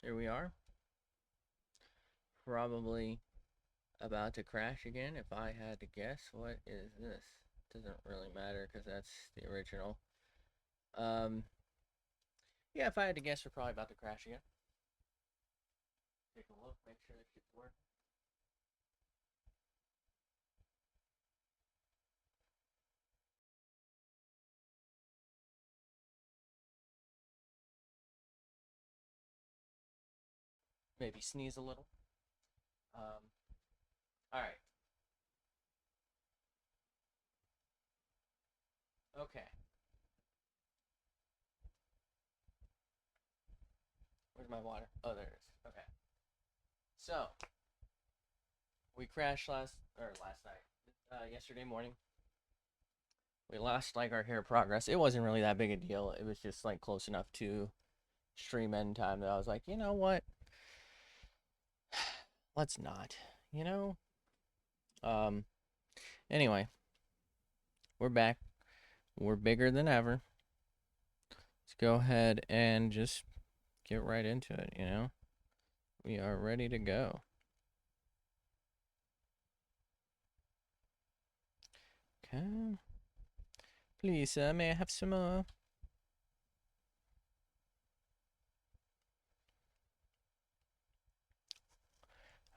Here we are. Probably about to crash again. If I had to guess, what is this? Doesn't really matter because that's the original. Um, yeah, if I had to guess, we're probably about to crash again. Take a look, make sure this shit's working. Maybe sneeze a little. All right. Okay. Where's my water? Oh, there it is. Okay. So we crashed last night, yesterday morning. We lost like our hair progress. It wasn't really that big a deal. It was just like close enough to stream end time that I was like, you know what? Let's not. You know. Um. Anyway, we're back. We're bigger than ever. Let's go ahead and just get right into it. We are ready to go. Okay. Please, may I have some more?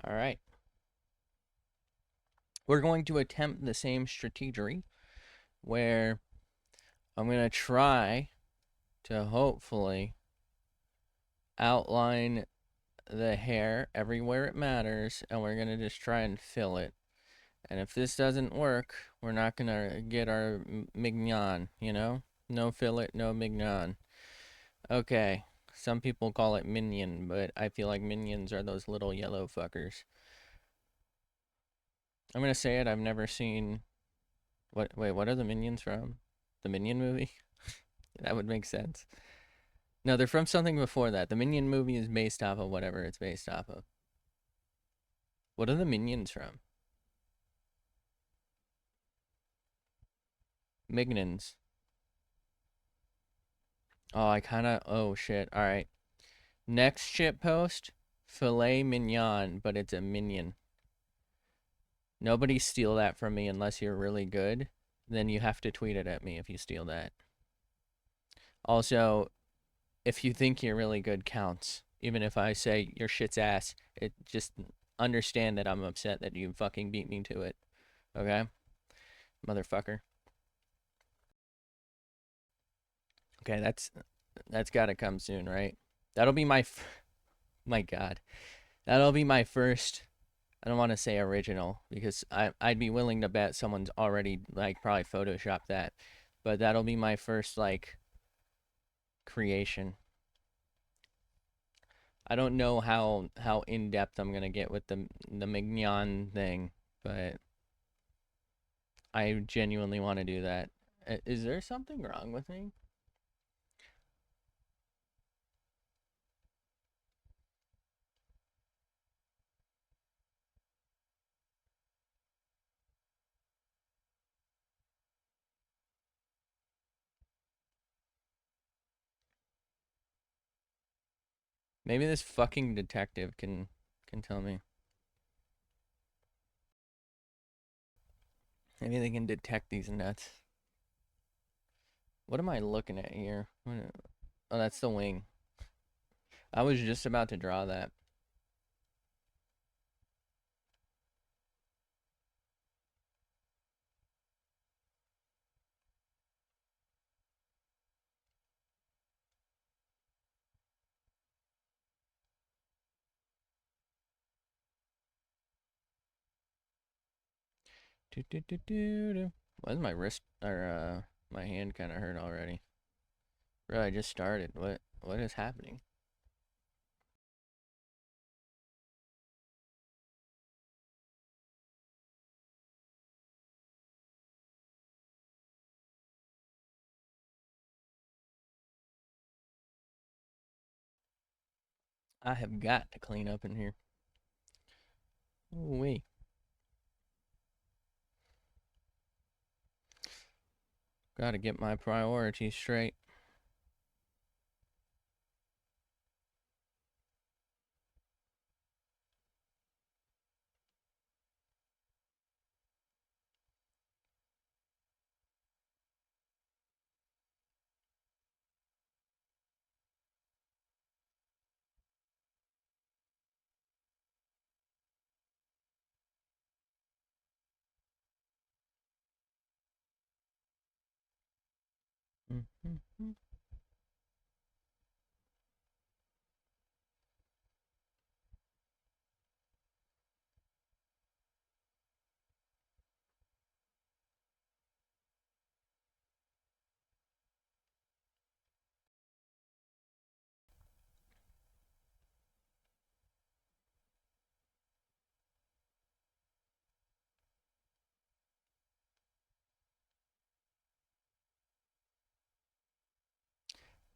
All right. We're going to attempt the same strategy where I'm going to try to hopefully outline the hair everywhere it matters, and we're going to just try and fill it. And if this doesn't work, we're not going to get our mignon, No fillet, no mignon. Okay. Some people call it minion, but I feel like minions are those little yellow fuckers. I'm going to say it, I've never seen. What are the minions from? The Minion movie? That would make sense. No, they're from something before that. The Minion movie is based off of whatever it's based off of. What are the Minions from? Mignons. Oh, I kind of. Oh, shit. All right. Next shit post filet mignon, but it's a minion. Nobody steal that from me unless you're really good. Then you have to tweet it at me if you steal that. Also, if you think you're really good, counts. Even if I say your shit's ass, it just understand that I'm upset that you fucking beat me to it. Okay? Motherfucker. Okay, that's got to come soon, right? That'll be my god. That'll be my first. I don't want to say original because I'd be willing to bet someone's already like probably photoshopped that, but that'll be my first like creation. I don't know how in depth I'm gonna get with the mignon thing, but I genuinely want to do that. Is there something wrong with me? Maybe this fucking detective can tell me. Maybe they can detect these nuts. What am I looking at here? Oh, that's the wing. I was just about to draw that. Do, do, do, do, do. Why is my wrist or my hand kind of hurt already? Bro, I just started. What is happening? I have got to clean up in here. Ooh-wee. Got to get my priorities straight.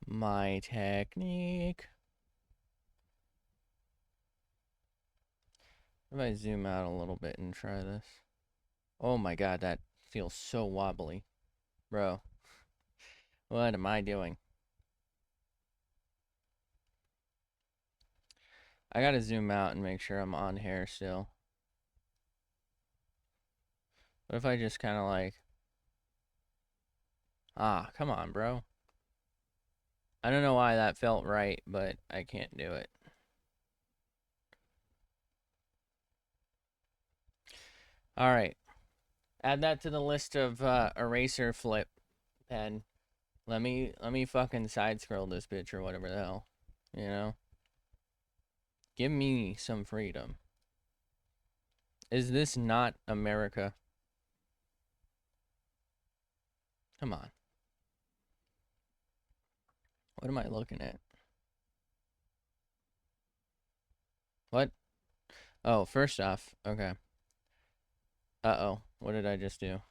My technique. If I zoom out a little bit and try this. Oh my god, that feels so wobbly. Bro, what am I doing? I gotta zoom out and make sure I'm on hair still. What if I just kind of like... Ah, come on, bro. I don't know why that felt right, but I can't do it. Alright. Add that to the list of eraser flip pen. Let me fucking side scroll this bitch or whatever the hell. You know? Give me some freedom. Is this not America? Come on. What am I looking at? What? Oh, first off, okay. Uh-oh. What did I just do?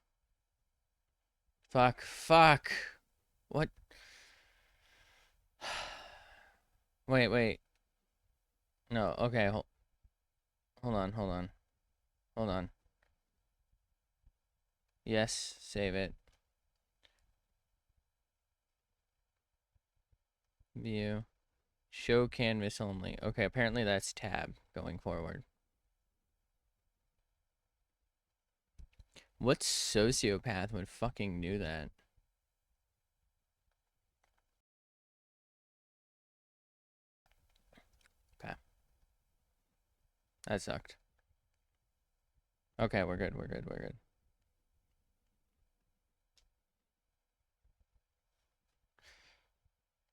Fuck. What? Wait. No, okay, hold on. Yes, save it. View. Show canvas only. Okay, apparently that's tab going forward. What sociopath would fucking do that? Okay. That sucked. Okay, we're good.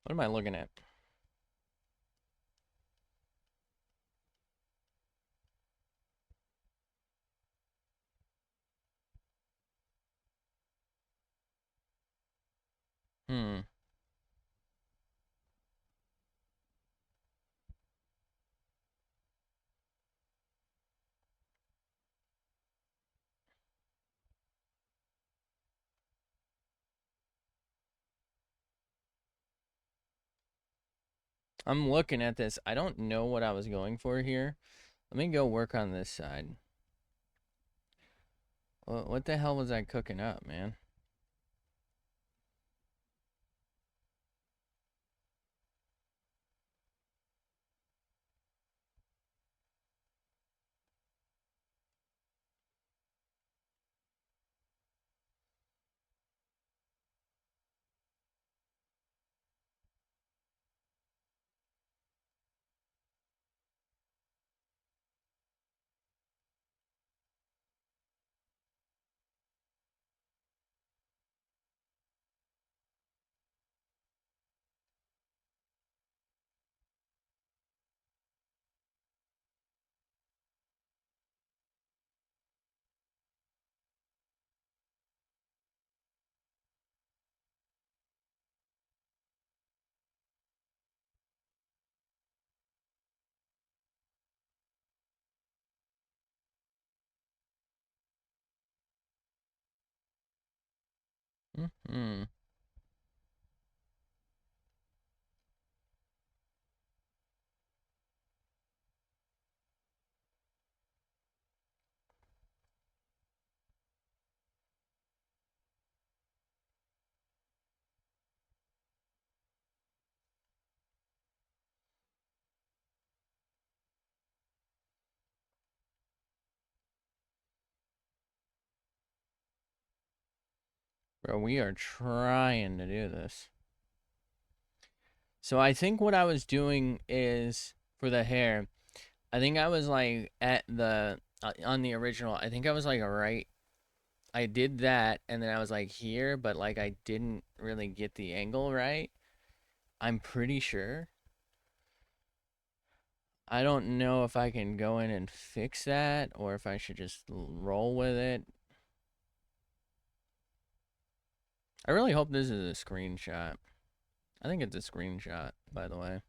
What am I looking at? Hmm. I'm looking at this. I don't know what I was going for here. Let me go work on this side. What the hell was I cooking up, man? Hmm. Bro, we are trying to do this. So I think what I was doing is, for the hair, I think I was like at the, on the original, I think I was like right I did that, and then I was like here, but like I didn't really get the angle right. I'm pretty sure. I don't know if I can go in and fix that or if I should just roll with it. I really hope this is a screenshot. I think it's a screenshot, by the way.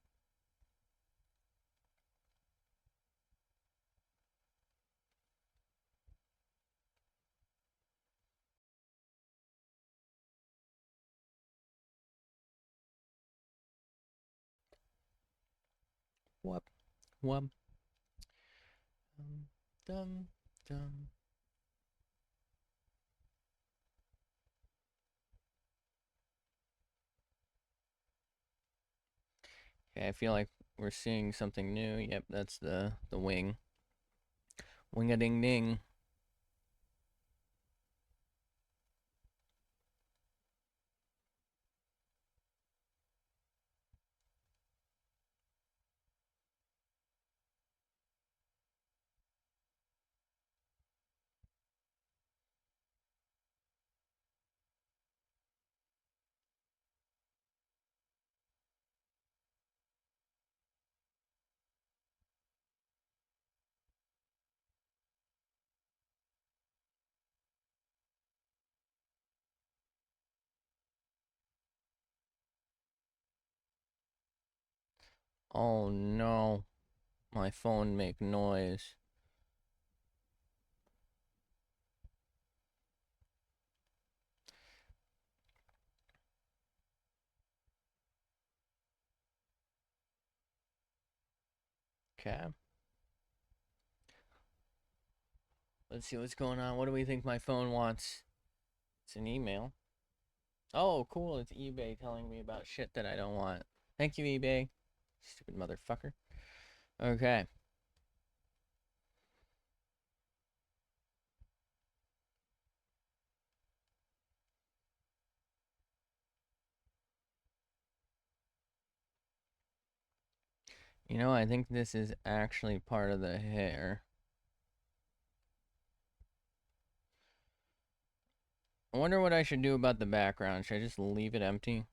Whoop, whoop. Dum, dum. Okay, I feel like we're seeing something new. Yep, that's the wing. Wing a ding ding. Oh no, my phone make noise. Okay, let's see what's going on. What do we think my phone wants? It's an email. Oh, cool. It's eBay telling me about shit that I don't want. Thank you, eBay. Stupid motherfucker. Okay. You know, I think this is actually part of the hair. I wonder what I should do about the background. Should I just leave it empty?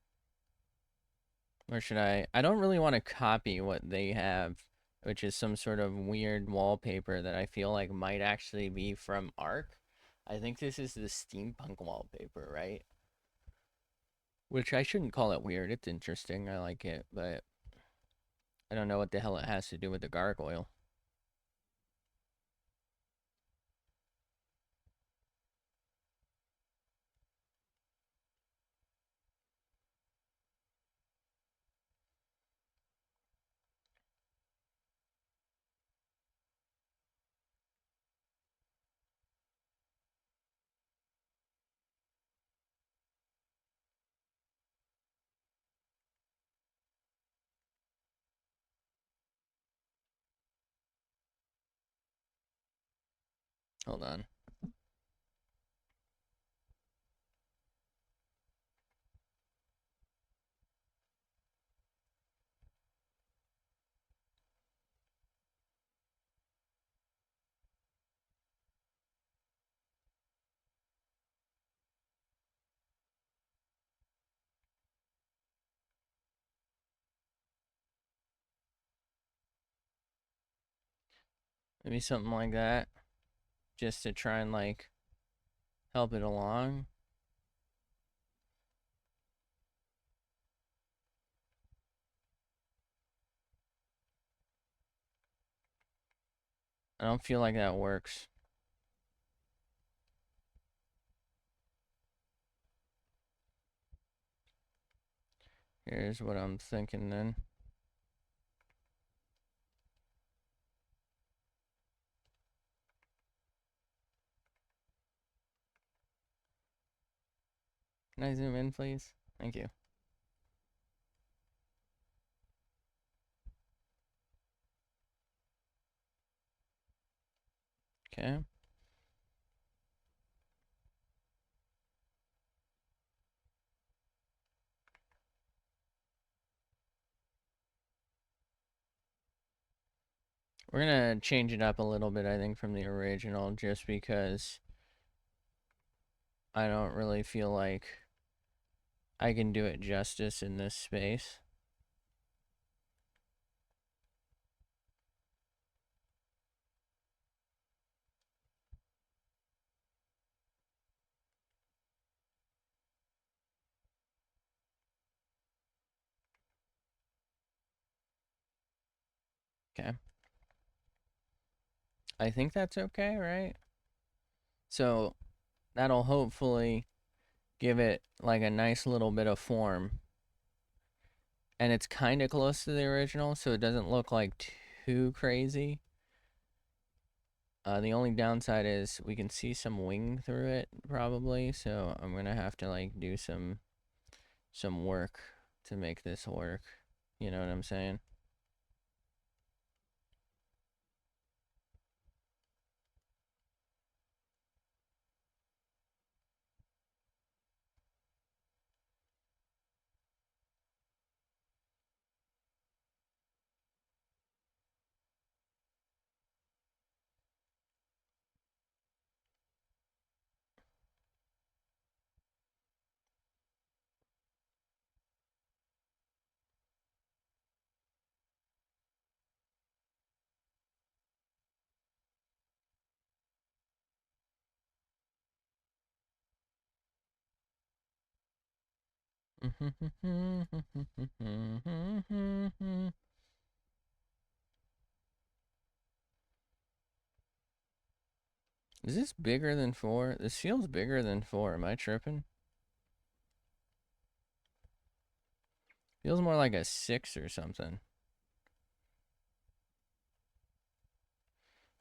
Or should I? I don't really want to copy what they have, which is some sort of weird wallpaper that I feel like might actually be from Arc. I think this is the steampunk wallpaper, right? Which I shouldn't call it weird. It's interesting. I like it, but I don't know what the hell it has to do with the gargoyle. Hold on. Maybe something like that, just to try and like help it along. I don't feel like that works. Here's what I'm thinking then. Can I zoom in, please? Thank you. Okay. We're gonna change it up a little bit, I think, from the original, just because I don't really feel like I can do it justice in this space. Okay. I think that's okay, right? So that'll hopefully give it like a nice little bit of form. And it's kind of close to the original, so it doesn't look like too crazy. The only downside is we can see some wing through it probably, so I'm gonna have to like do some work to make this work. You know what I'm saying? Is this bigger than 4? This feels bigger than 4. Am I tripping? Feels more like a 6 or something.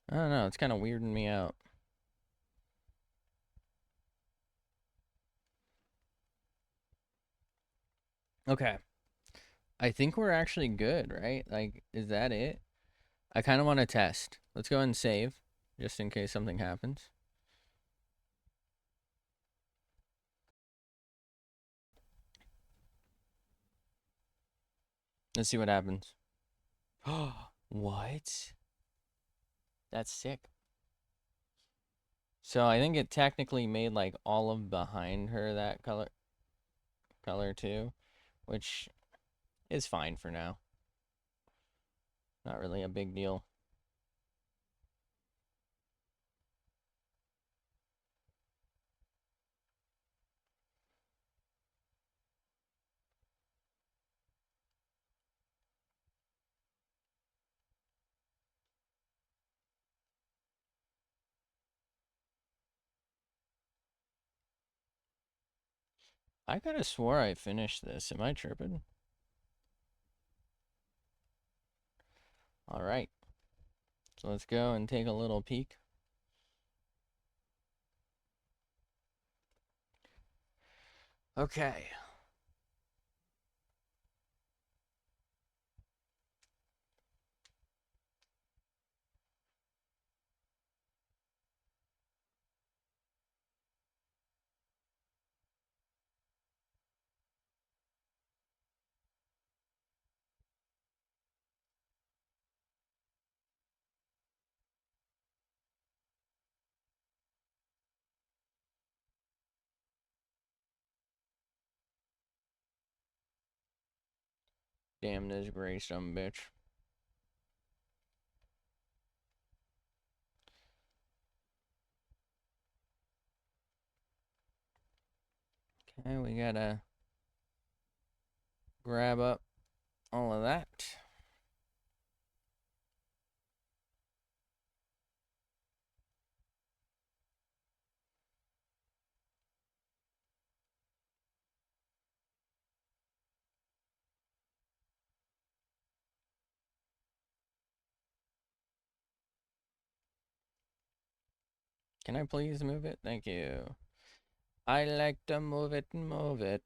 I don't know. It's kind of weirding me out. Okay. I think we're actually good, right? Like, is that it? I kind of want to test. Let's go ahead and save, just in case something happens. Let's see what happens. What? That's sick. So I think it technically made like all of behind her that color too, which is fine for now. Not really a big deal. I could have swore I finished this. Am I tripping? All right. So let's go and take a little peek. Okay. Damn this gray some bitch. Okay, we gotta grab up all of that. Can I please move it? Thank you. I like to move it and move it.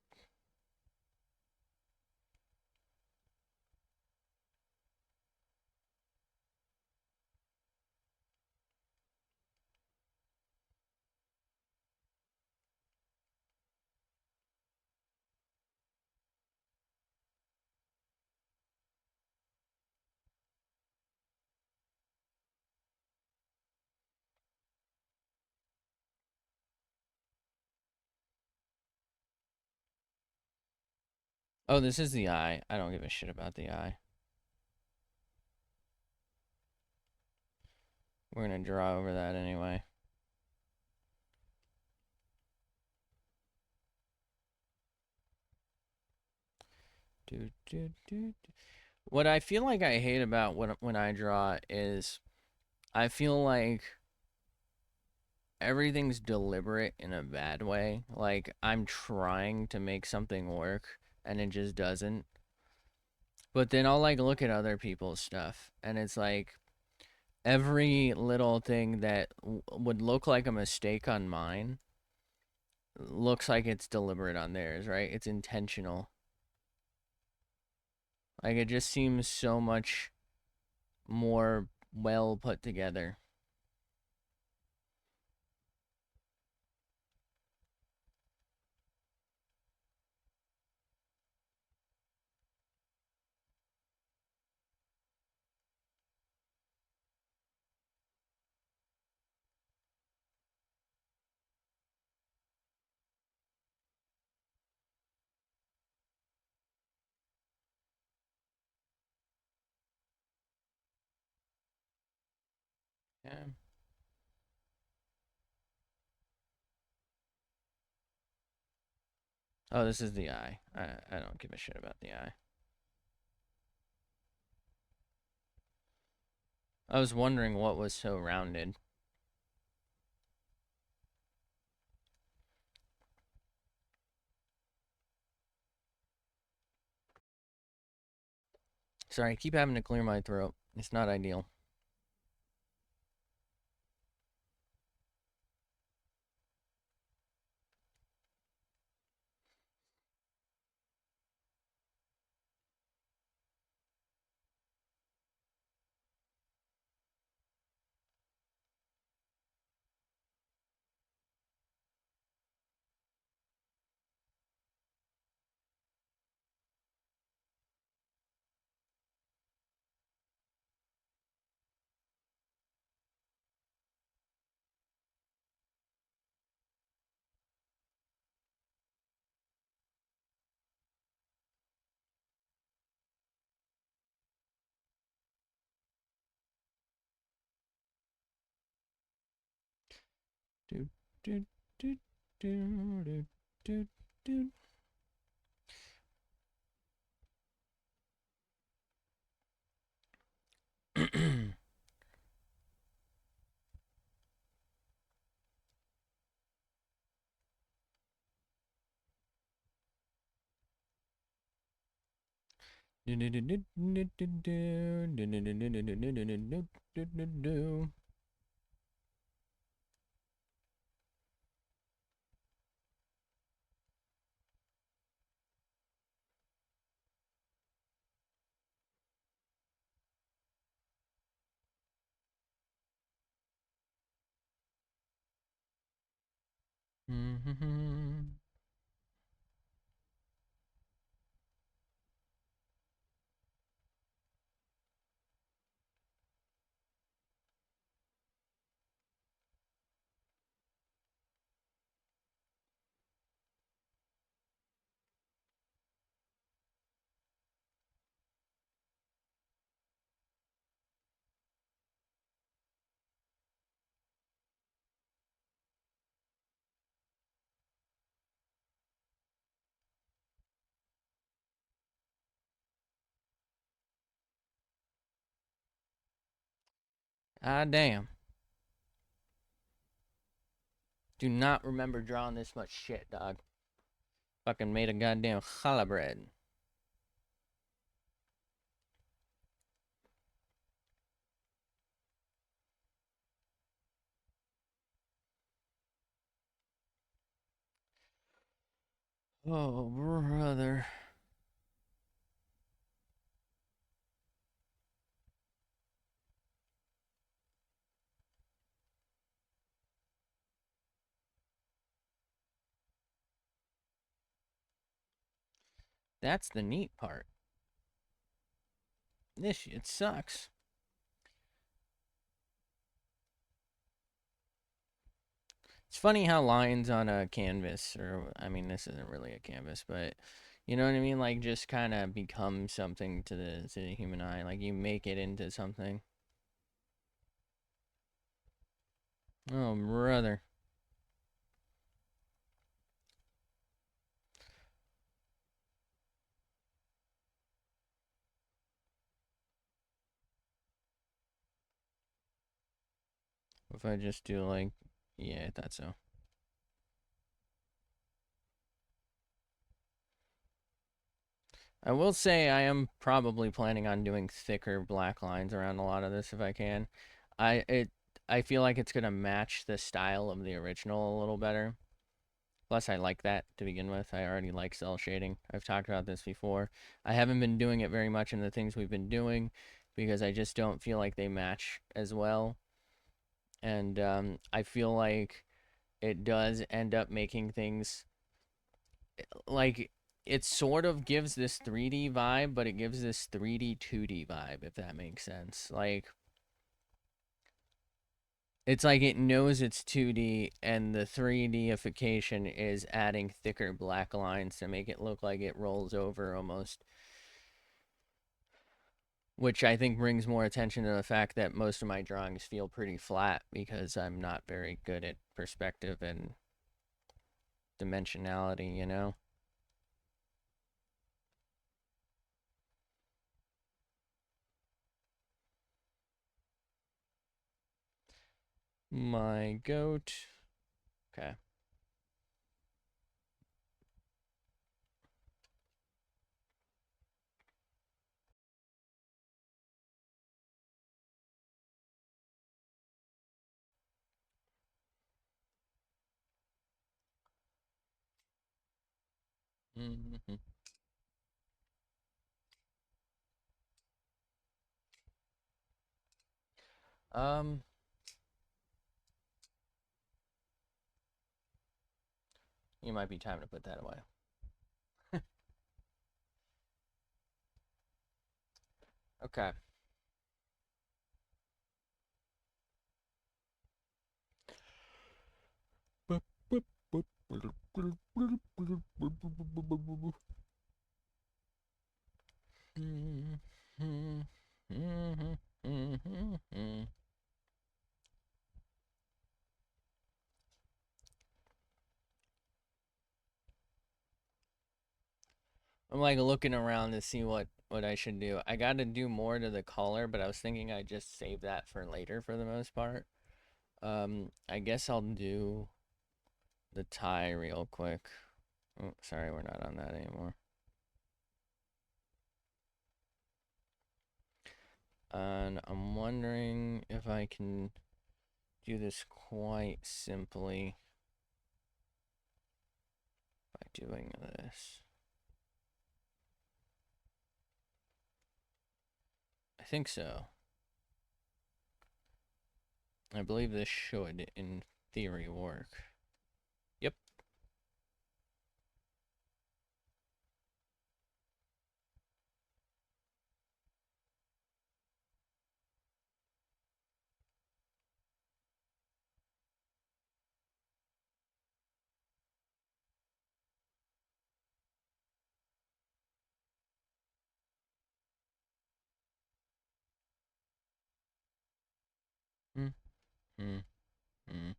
Oh, this is the eye. I don't give a shit about the eye. We're gonna draw over that anyway. Do, do, do, do. What I feel like I hate about when I draw is I feel like everything's deliberate in a bad way. Like I'm trying to make something work and it just doesn't. But then I'll like look at other people's stuff and it's like every little thing that would look like a mistake on mine looks like it's deliberate on theirs, right? It's intentional. Like it just seems so much more well put together. Yeah. Oh, this is the eye. I don't give a shit about the eye. I was wondering what was so rounded. Sorry, I keep having to clear my throat. It's not ideal. Do do do do do do do. Ah, damn. Do not remember drawing this much shit, dog. Fucking made a goddamn challah bread. Oh, brother. That's the neat part. This shit sucks. It's funny how lines on a canvas, or I mean, this isn't really a canvas, but You know what I mean? Like just kind of become something to the human eye. Like you make it into something. Oh, brother. If I just do like, yeah, I thought so. I will say I am probably planning on doing thicker black lines around a lot of this if I can. I it I feel like it's gonna match the style of the original a little better. Plus, I like that to begin with. I already like cell shading. I've talked about this before. I haven't been doing it very much in the things we've been doing because I just don't feel like they match as well. And I feel like it does end up making things like it sort of gives this 3D vibe, but it gives this 3D 2D vibe, if that makes sense. Like it's like it knows it's 2D, and the 3Dification is adding thicker black lines to make it look like it rolls over almost. Which I think brings more attention to the fact that most of my drawings feel pretty flat because I'm not very good at perspective and dimensionality, you know? My goat. Okay. Mm-hmm. Um, you might be time to put that away. Okay. I'm like looking around to see what I should do. I got to do more to the collar, but I was thinking I just save that for later for the most part. I guess I'll do the tie real quick. Oh, sorry, we're not on that anymore. And I'm wondering if I can do this quite simply by doing this. I think so. I believe this should, in theory, work. Yep. Mm, mm, mm,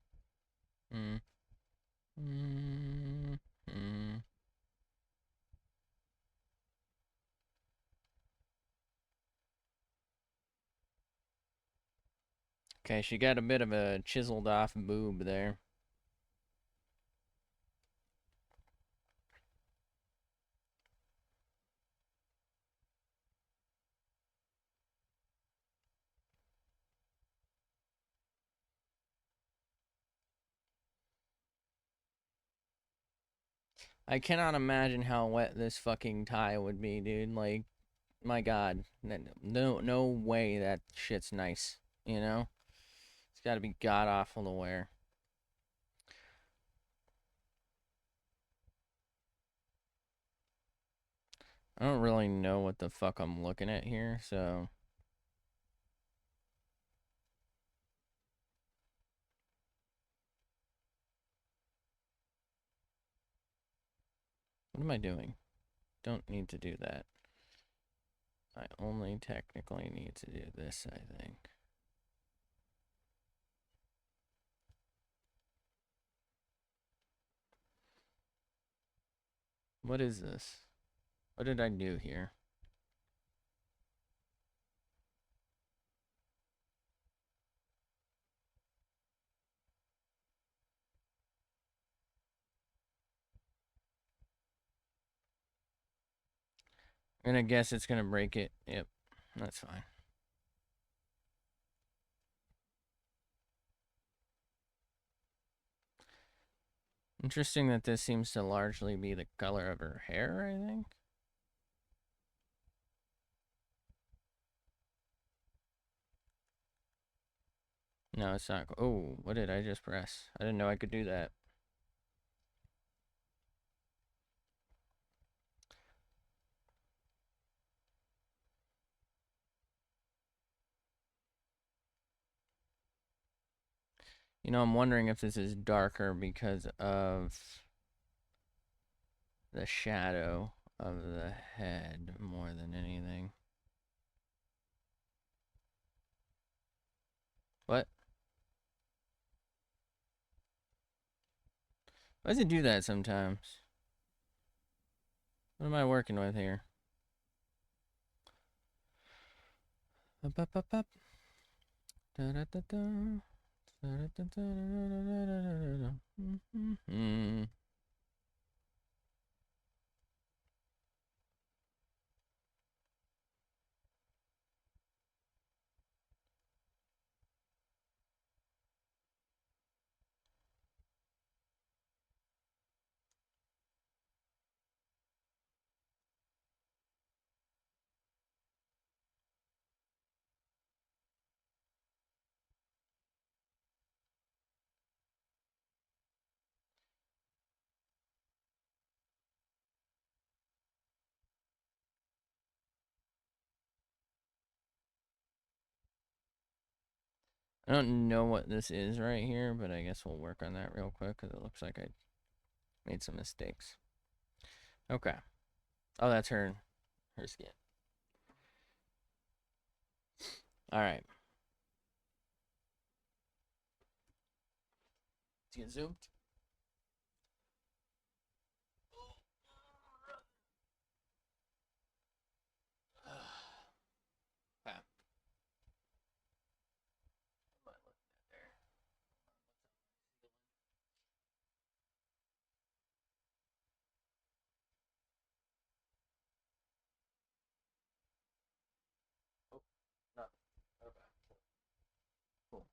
mm, mm, mm. Okay, she got a bit of a chiseled off boob there. I cannot imagine how wet this fucking tie would be, dude. Like, my god. No way that shit's nice, you know? It's gotta be god awful to wear. I don't really know what the fuck I'm looking at here, so... What am I doing? don't need to do that. I only technically need to do this, I think. What is this? What did I do here? I'm gonna guess it's gonna break it. Yep, that's fine. Interesting that this seems to largely be the color of her hair, I think. No, it's not. Oh, what did I just press? I didn't know I could do that. You know, I'm wondering if this is darker because of the shadow of the head more than anything. What? Why does it do that sometimes? What am I working with here? Up, up, up, up. Da, da, da, da. Da, da, da, da, da, da, da, da. Mm-hmm. I don't know what this is right here, but I guess we'll work on that real quick because it looks like I made some mistakes. Okay. Oh, that's her skin. All right. Let's get zoomed. Okay. Oh, nothing. Okay. Cool.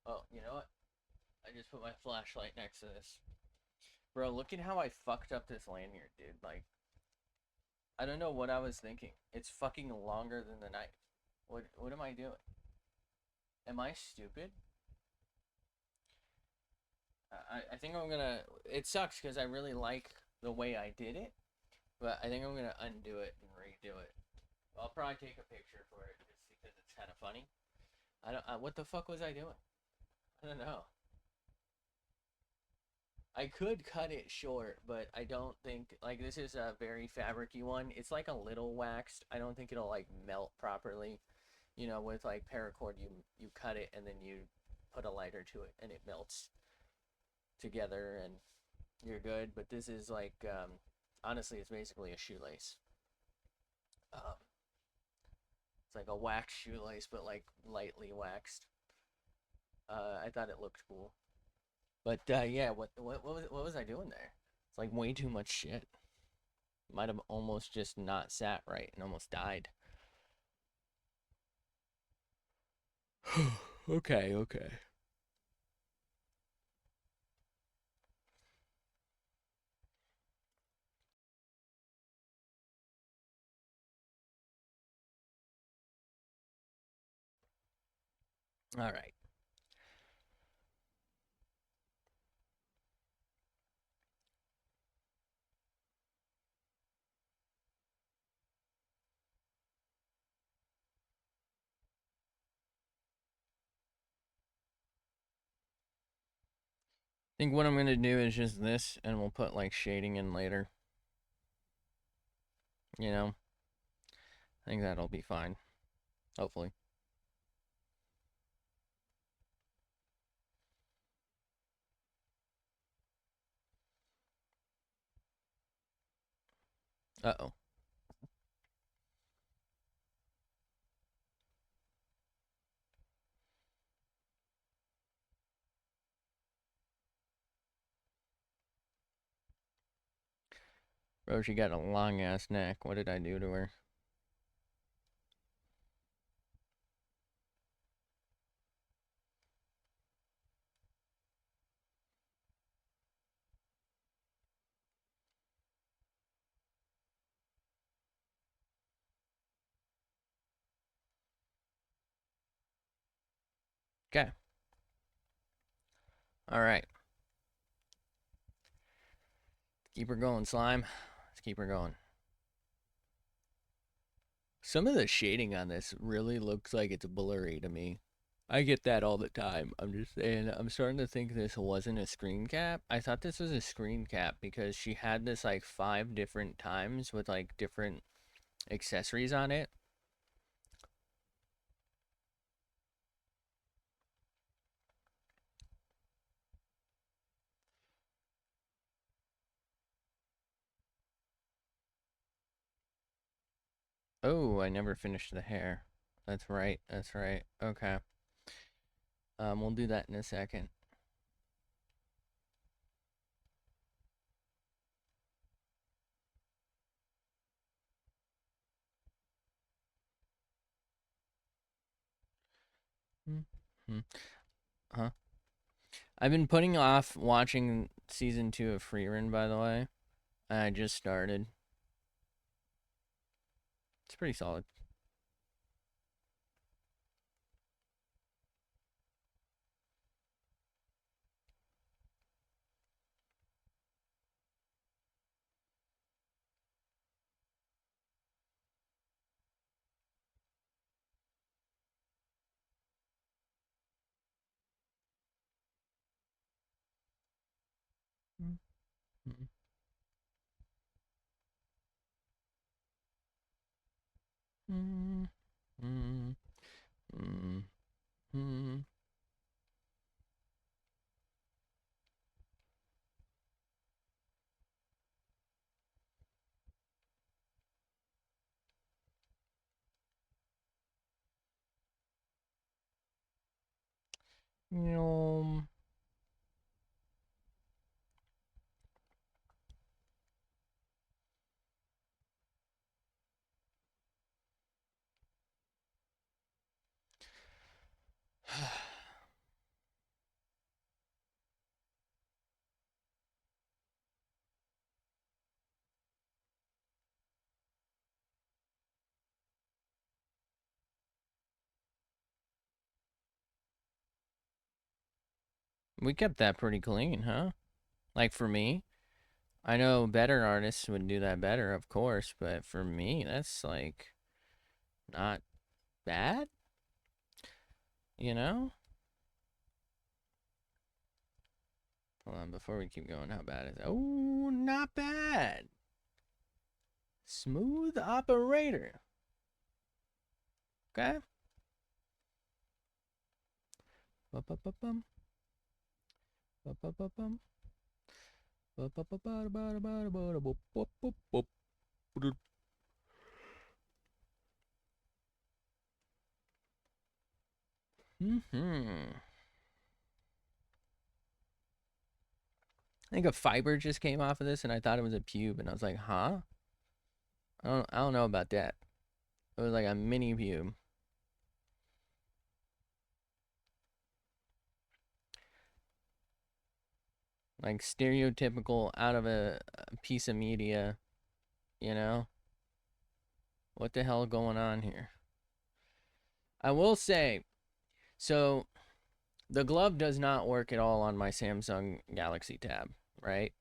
Oh, you know what? I just put my flashlight next to this. Bro, look at how I fucked up this lanyard, dude. Like, I don't know what I was thinking. It's fucking longer than the knife. What am I doing? Am I stupid? I think I'm gonna. It sucks because I really like the way I did it, but I think I'm gonna undo it and redo it. I'll probably take a picture for it just because it's kind of funny. I don't. What the fuck was I doing? I don't know. I could cut it short, but I don't think like this is a very fabricy one. It's like a little waxed. I don't think it'll like melt properly. You know, with like paracord, you cut it and then you put a lighter to it and it melts together and you're good. But this is like honestly, it's basically a shoelace. Um, it's like a wax shoelace, but like lightly waxed. I thought it looked cool. But yeah, what was I doing there? It's like way too much shit. Might have almost just not sat right and almost died. Okay, okay. All right. I think what I'm gonna do is just this, and we'll put like shading in later. You know, I think that'll be fine. Hopefully. Uh-oh. Bro, she got a long ass neck. What did I do to her? Okay. Alright. Keep her going, slime. Let's keep her going. Some of the shading on this really looks like it's blurry to me. I get that all the time. I'm just saying, I'm starting to think this wasn't a screen cap. I thought this was a screen cap because she had this like 5 different times with like different accessories on it. Oh, I never finished the hair. That's right. That's right. Okay. We'll do that in a second. Mm-hmm. Huh? I've been putting off watching season 2 of Freerun, by the way. I just started. It's pretty solid. Mm-hmm. Mm-hmm. Mm-hmm. Yum. We kept that pretty clean, huh? Like for me, I know better artists would do that better, of course, but for me, that's like not bad, you know? Hold on, before we keep going, how bad is it? Oh, not bad. Smooth operator. Okay. Ba-ba-ba-bum. Ba-ba-ba-bum. Ba-ba-ba-ba-ba-ba-ba-ba-ba-ba-ba-ba-ba-ba. Mm-hmm. I think a fiber just came off of this, and I thought it was a pube, and I was like, huh? I don't know about that. It was like a mini pube. Like stereotypical out of a piece of media, you know? What the hell going on here? I will say, so the glove does not work at all on my Samsung Galaxy Tab, right?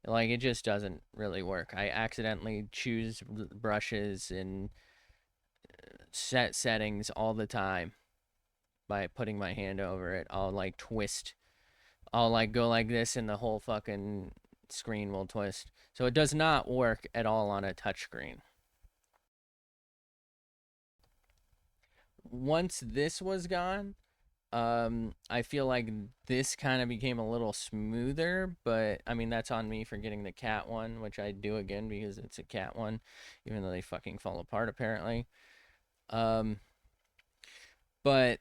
Like it just doesn't really work. I accidentally choose brushes and set settings all the time by putting my hand over it. I'll like twist. I'll like go like this and the whole fucking screen will twist. So it does not work at all on a touchscreen. once this was gone, I feel like this kind of became a little smoother, but I mean that's on me for getting the cat one, which I do again because it's a cat one, even though they fucking fall apart apparently. Um, but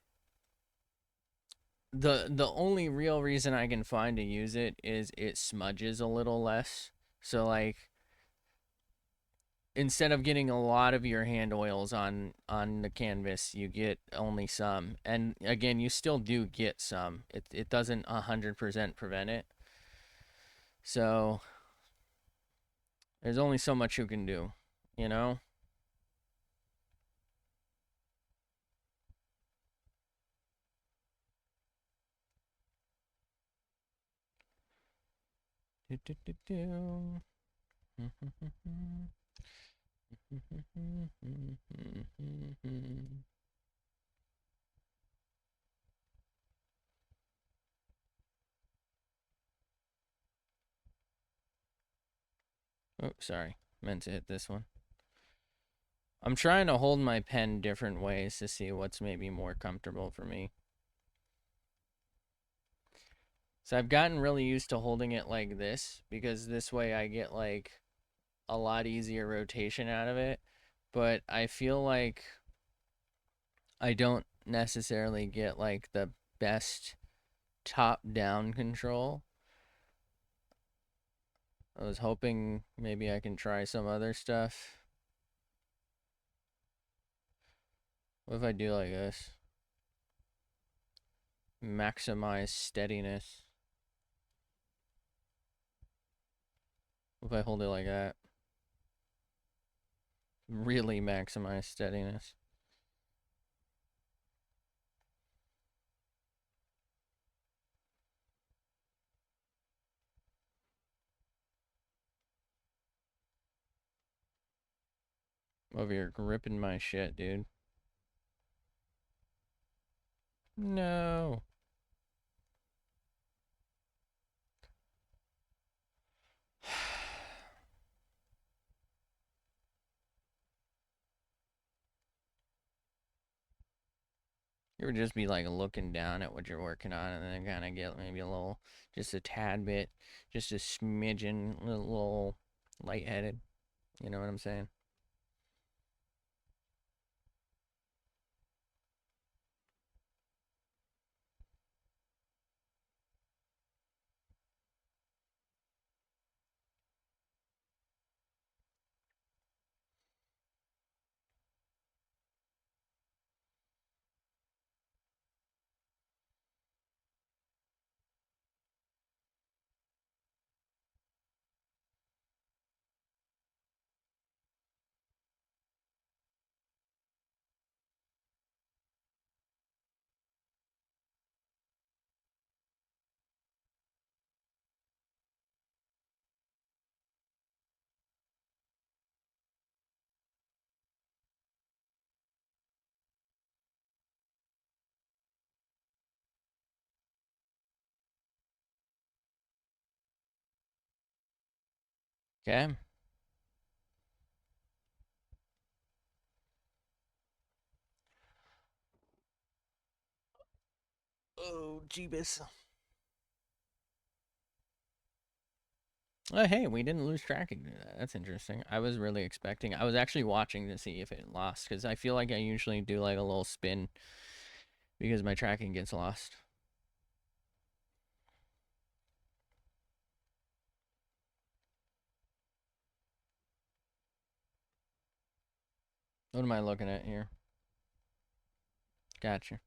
the only real reason I can find to use it is it smudges a little less. So like instead of getting a lot of your hand oils on the canvas, you get only some. And again, you still do get some. It doesn't 100% prevent it. So there's only so much you can do, you know? Do, do, do, do. Oh, sorry. Meant to hit this one. I'm trying to hold my pen different ways to see what's maybe more comfortable for me. So I've gotten really used to holding it like this because this way I get like a lot easier rotation out of it. But I feel like I don't necessarily get like the best top down control. I was hoping maybe I can try some other stuff. What if I do like this? Maximize steadiness. What if I hold it like that? Really maximize steadiness. Over here gripping my shit, dude. No. You would just be like looking down at what you're working on and then kind of get maybe a little, just a tad bit, just a smidgen, a little lightheaded. You know what I'm saying? Okay. Oh, Jeebus. Oh, hey, we didn't lose track of that. That's interesting. I was really expecting. I was actually watching to see if it lost because I feel like I usually do like a little spin because my tracking gets lost. What am I looking at here? Gotcha.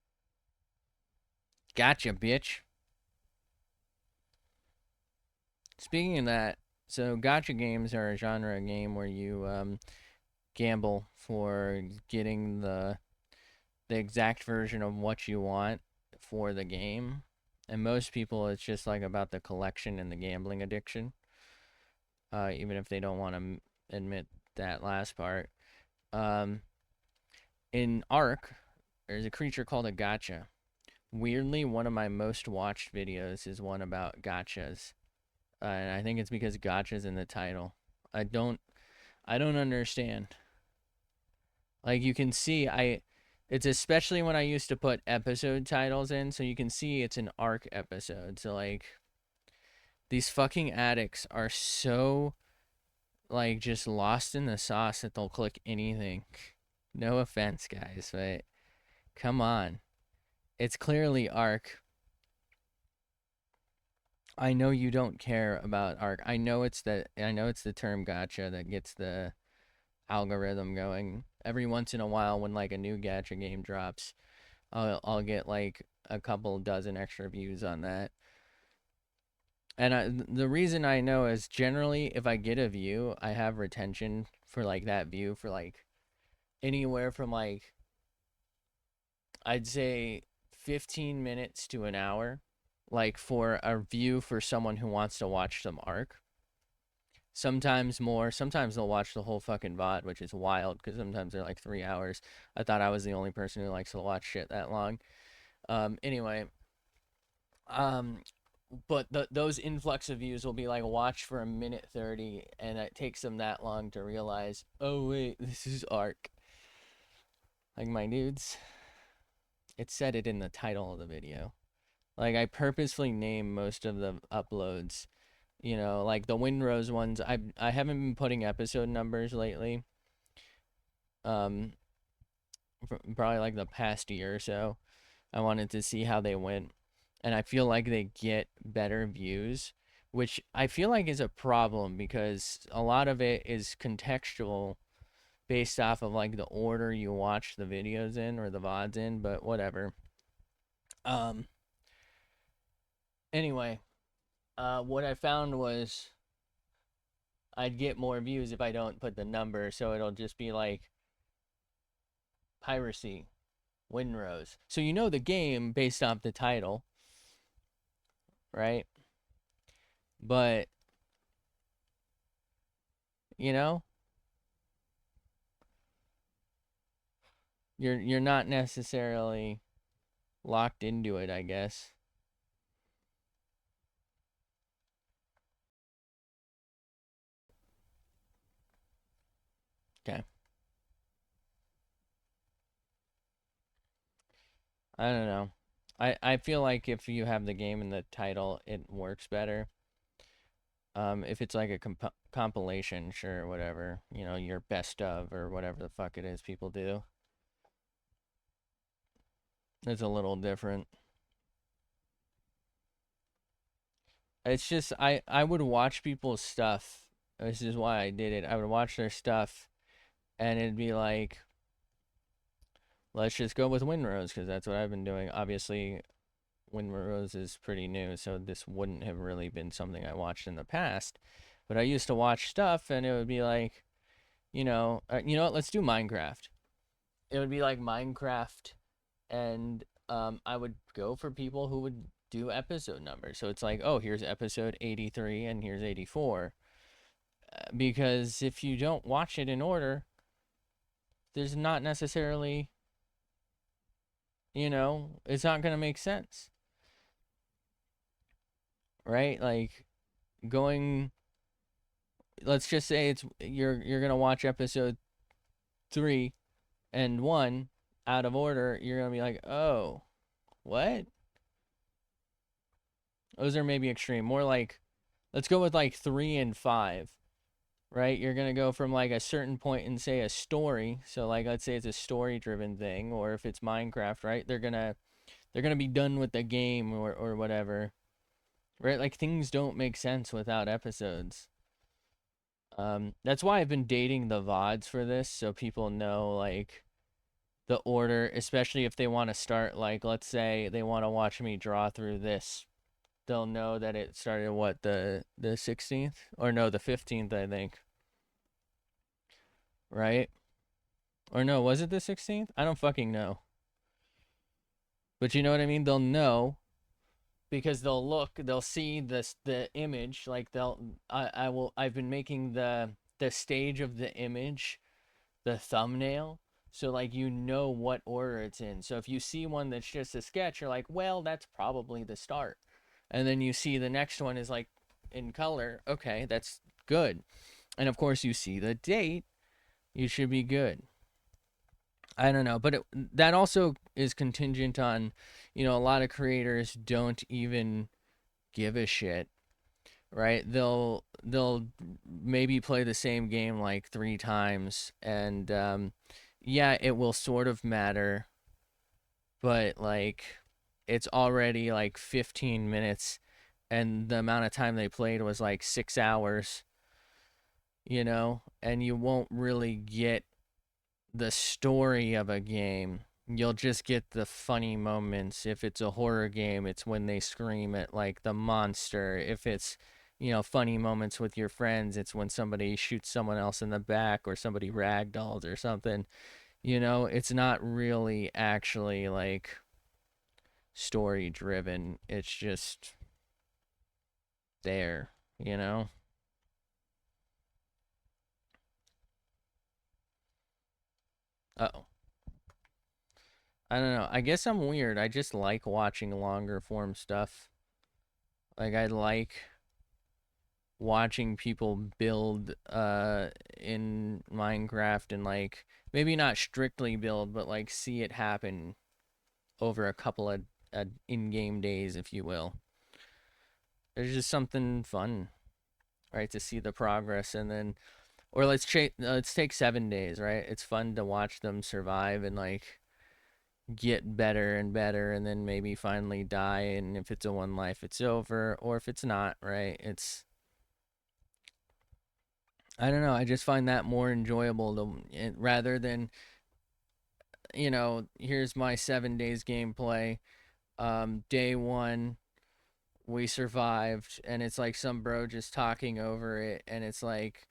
Gotcha, bitch. Speaking of that, so gotcha games are a genre of game where you gamble for getting the exact version of what you want for the game. And most people, it's just like about the collection and the gambling addiction, even if they don't want to admit that last part. Um, in Ark, there's a creature called a gotcha. Weirdly, one of my most watched videos is one about gotchas, and I think it's because gotchas in the title. I don't, I don't understand. Like you can see, It's especially when I used to put episode titles in, so you can see it's an arc episode. So like these fucking addicts are so like just lost in the sauce that they'll click anything. No offense, guys, but come on. It's clearly arc. I know you don't care about arc. I know it's the term gotcha that gets the algorithm going. Every once in a while when like a new gacha game drops, I'll get like a couple dozen extra views on that. And the reason I know is generally if I get a view, I have retention for like that view for like anywhere from like I'd say 15 minutes to an hour, like for a view for someone who wants to watch some arc. Sometimes more. Sometimes they'll watch the whole fucking VOD, which is wild because sometimes they're like 3 hours. I thought I was the only person who likes to watch shit that long. Anyway, um, but those influx of views will be like watch for a minute 30, and it takes them that long to realize, oh wait, this is arc. Like my dudes, it said it in the title of the video. Like I purposefully name most of the uploads. You know, like the Windrose ones. I haven't been putting episode numbers lately. Um, probably like the past year or so. I wanted to see how they went, and I feel like they get better views, which I feel like is a problem because a lot of it is contextual based off of like the order you watch the videos in or the VODs in, but whatever. Um anyway, what I found was I'd get more views if I don't put the number, so it'll just be like piracy, Windrose. So you know the game based off the title, right? But you know, you're not necessarily locked into it, I guess. Okay. I don't know. I feel like if you have the game in the title, it works better. If it's like a compilation, sure, whatever. You know, your best of or whatever the fuck it is people do. It's a little different. It's just I would watch people's stuff. This is why I did it. I would watch their stuff, and it'd be like, let's just go with Windrose because that's what I've been doing. Obviously, Windrose is pretty new, so this wouldn't have really been something I watched in the past. But I used to watch stuff, and it would be like, you know what? Let's do Minecraft. It would be like Minecraft, and I would go for people who would do episode numbers. So it's like, oh, here's episode 83, and here's 84. Because if you don't watch it in order, there's not necessarily, it's not gonna make sense, right? Like going let's just say it's you're gonna watch episode 3 and 1 out of order. You're gonna be like, oh, what? Those are maybe extreme. More like, let's go with like 3 and 5, right? You're gonna go from like a certain point and say a story. So like, let's say it's a story driven thing, or if it's Minecraft, right? They're gonna be done with the game or whatever, right? Like things don't make sense without episodes. That's why I've been dating the VODs for this, so people know like the order, especially if they want to start, like, let's say they want to watch me draw through this. They'll know that it started what, the 16th, or no, the 15th, I think, right? Or no, was it the 16th? I don't fucking know. But you know what I mean? They'll know because they'll see the image, like I've been making the stage of the image the thumbnail, so like what order it's in. So if you see one that's just a sketch, you're like, well, that's probably the start. And then you see the next one is like in color, okay, that's good. And of course you see the date, you should be good. I don't know, but that also is contingent on, a lot of creators don't even give a shit, right? They'll maybe play the same game like 3 times, and yeah, it will sort of matter, but like it's already like 15 minutes, and the amount of time they played was like 6 hours, and you won't really get the story of a game. You'll just get the funny moments. If it's a horror game, it's when they scream at like the monster. If it's, funny moments with your friends, it's when somebody shoots someone else in the back or somebody ragdolls or something. It's not really actually like story driven. It's just there, you know? Oh. I don't know. I guess I'm weird. I just like watching longer form stuff. Like I like watching people build in Minecraft, and like maybe not strictly build, but like see it happen over a couple of in-game days, if you will. There's just something fun, right, to see the progress. And then, or let's take 7 days, right? It's fun to watch them survive and like get better and better, and then maybe finally die. And if it's a one life, it's over, or if it's not, right? I don't know. I just find that more enjoyable rather than, here's my 7 days gameplay. Day one, we survived, and it's like some bro just talking over it, and it's like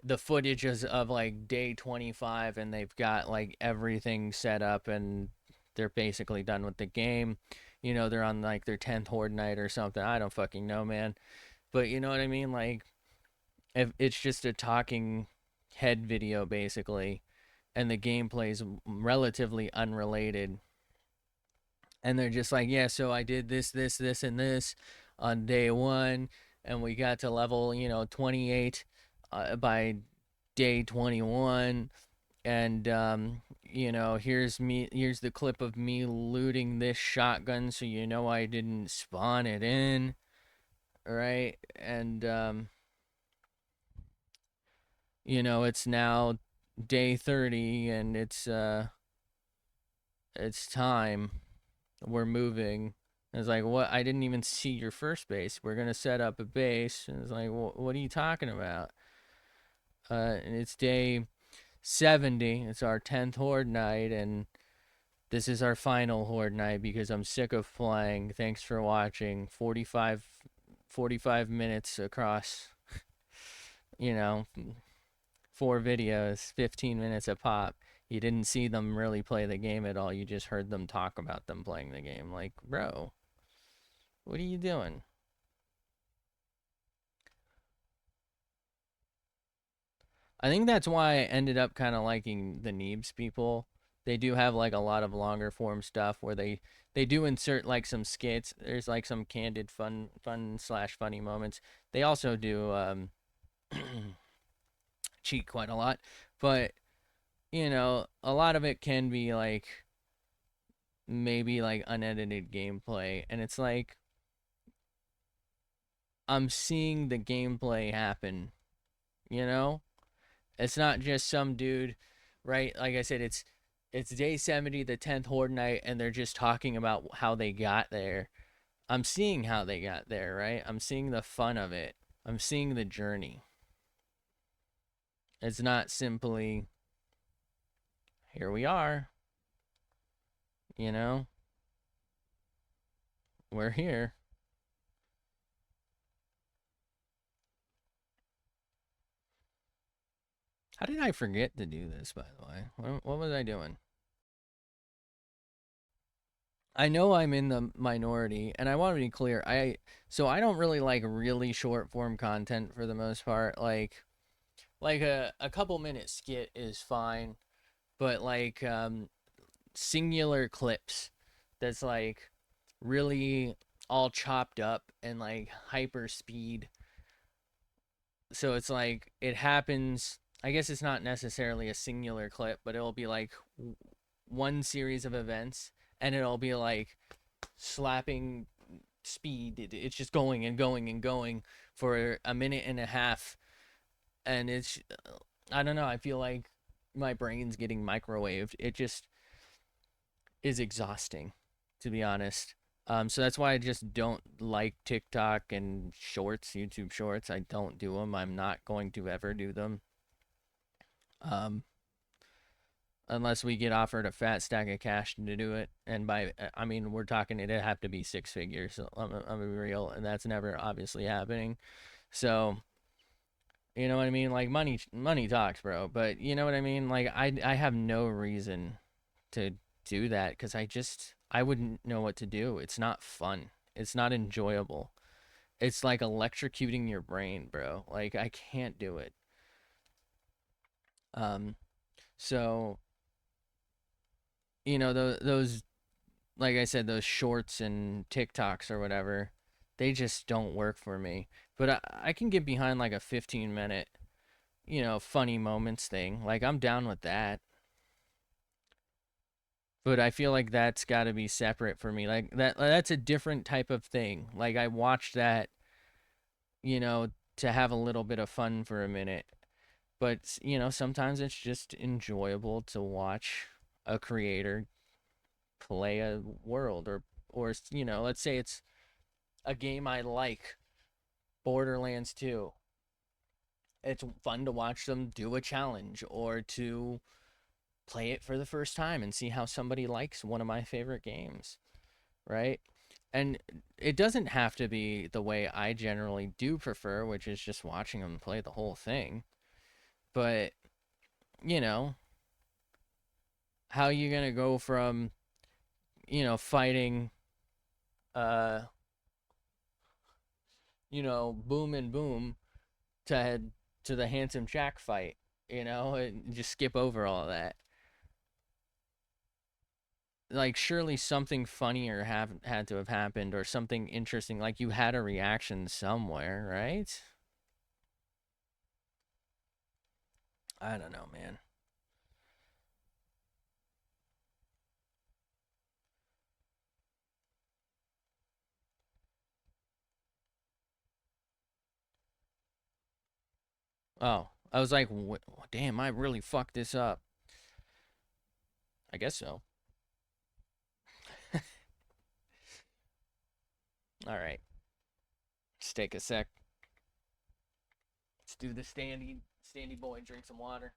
the footage is of like day 25, and they've got like everything set up, and they're basically done with the game. They're on like their 10th horde night or something. I don't fucking know, man. But you know what I mean? Like, if it's just a talking head video basically, and the gameplay is relatively unrelated, and they're just like, yeah, so I did this and this on day one, and we got to level 28 by day 21. And here's the clip of me looting this shotgun, so I didn't spawn it in, right? And it's now day 30, and it's time. We're moving. It's like, what? I didn't even see your first base. We're gonna set up a base. And it's like, what are you talking about? And it's day 70. It's our 10th horde night, and this is our final horde night because I'm sick of playing. Thanks for watching. 45 minutes across, you know, 4 videos, 15 minutes a pop. You didn't see them really play the game at all. You just heard them talk about them playing the game. Like, bro, what are you doing? I think that's why I ended up kind of liking the Neebs people. They do have like a lot of longer form stuff where they do insert like some skits. There's like some candid fun slash funny moments. They also do cheat quite a lot, but a lot of it can be like maybe like unedited gameplay, and it's like I'm seeing the gameplay happen, you know? It's not just some dude, right? Like I said, it's day 70, the 10th horde night, and they're just talking about how they got there. I'm seeing how they got there, right? I'm seeing the fun of it. I'm seeing the journey. It's not simply here we are, you know? We're here. How did I forget to do this, by the way? What was I doing? I know I'm in the minority, and I want to be clear. I don't really like really short form content for the most part. Like a couple minute skit is fine, but like singular clips that's like really all chopped up and like hyper speed. So it's like it happens. I guess it's not necessarily a singular clip, but it'll be like one series of events, and it'll be like slapping speed. It's just going and going and going for a minute and a half, and it's I don't know. I feel like my brain's getting microwaved. It just is exhausting, to be honest. So that's why I just don't like TikTok and shorts, YouTube shorts. I don't do them. I'm not going to ever do them. Um, unless we get offered a fat stack of cash to do it. And by, I mean, we're talking, it'd have to be six figures. So I'm be real. And that's never obviously happening. So, you know what I mean? Like money talks, bro. But you know what I mean? Like I have no reason to do that because I wouldn't know what to do. It's not fun. It's not enjoyable. It's like electrocuting your brain, bro. Like I can't do it. Um, so those like I said, those shorts and TikToks or whatever, they just don't work for me. But I can get behind like a 15-minute, funny moments thing. Like I'm down with that. But I feel like that's got to be separate for me. Like that's a different type of thing. Like I watched that, you know, to have a little bit of fun for a minute. But, sometimes it's just enjoyable to watch a creator play a world or let's say it's a game I like, Borderlands 2. It's fun to watch them do a challenge or to play it for the first time and see how somebody likes one of my favorite games, right? And it doesn't have to be the way I generally do prefer, which is just watching them play the whole thing. But, you know, how you going to go from, fighting uh, boom and boom to head to the handsome Jack fight, and just skip over all of that. Like surely something funnier have had to have happened or something interesting. Like you had a reaction somewhere, right? I don't know, man. Oh, I was like, damn, I really fucked this up. I guess so. All right, let's take a sec. Let's do the standy boy. Drink some water.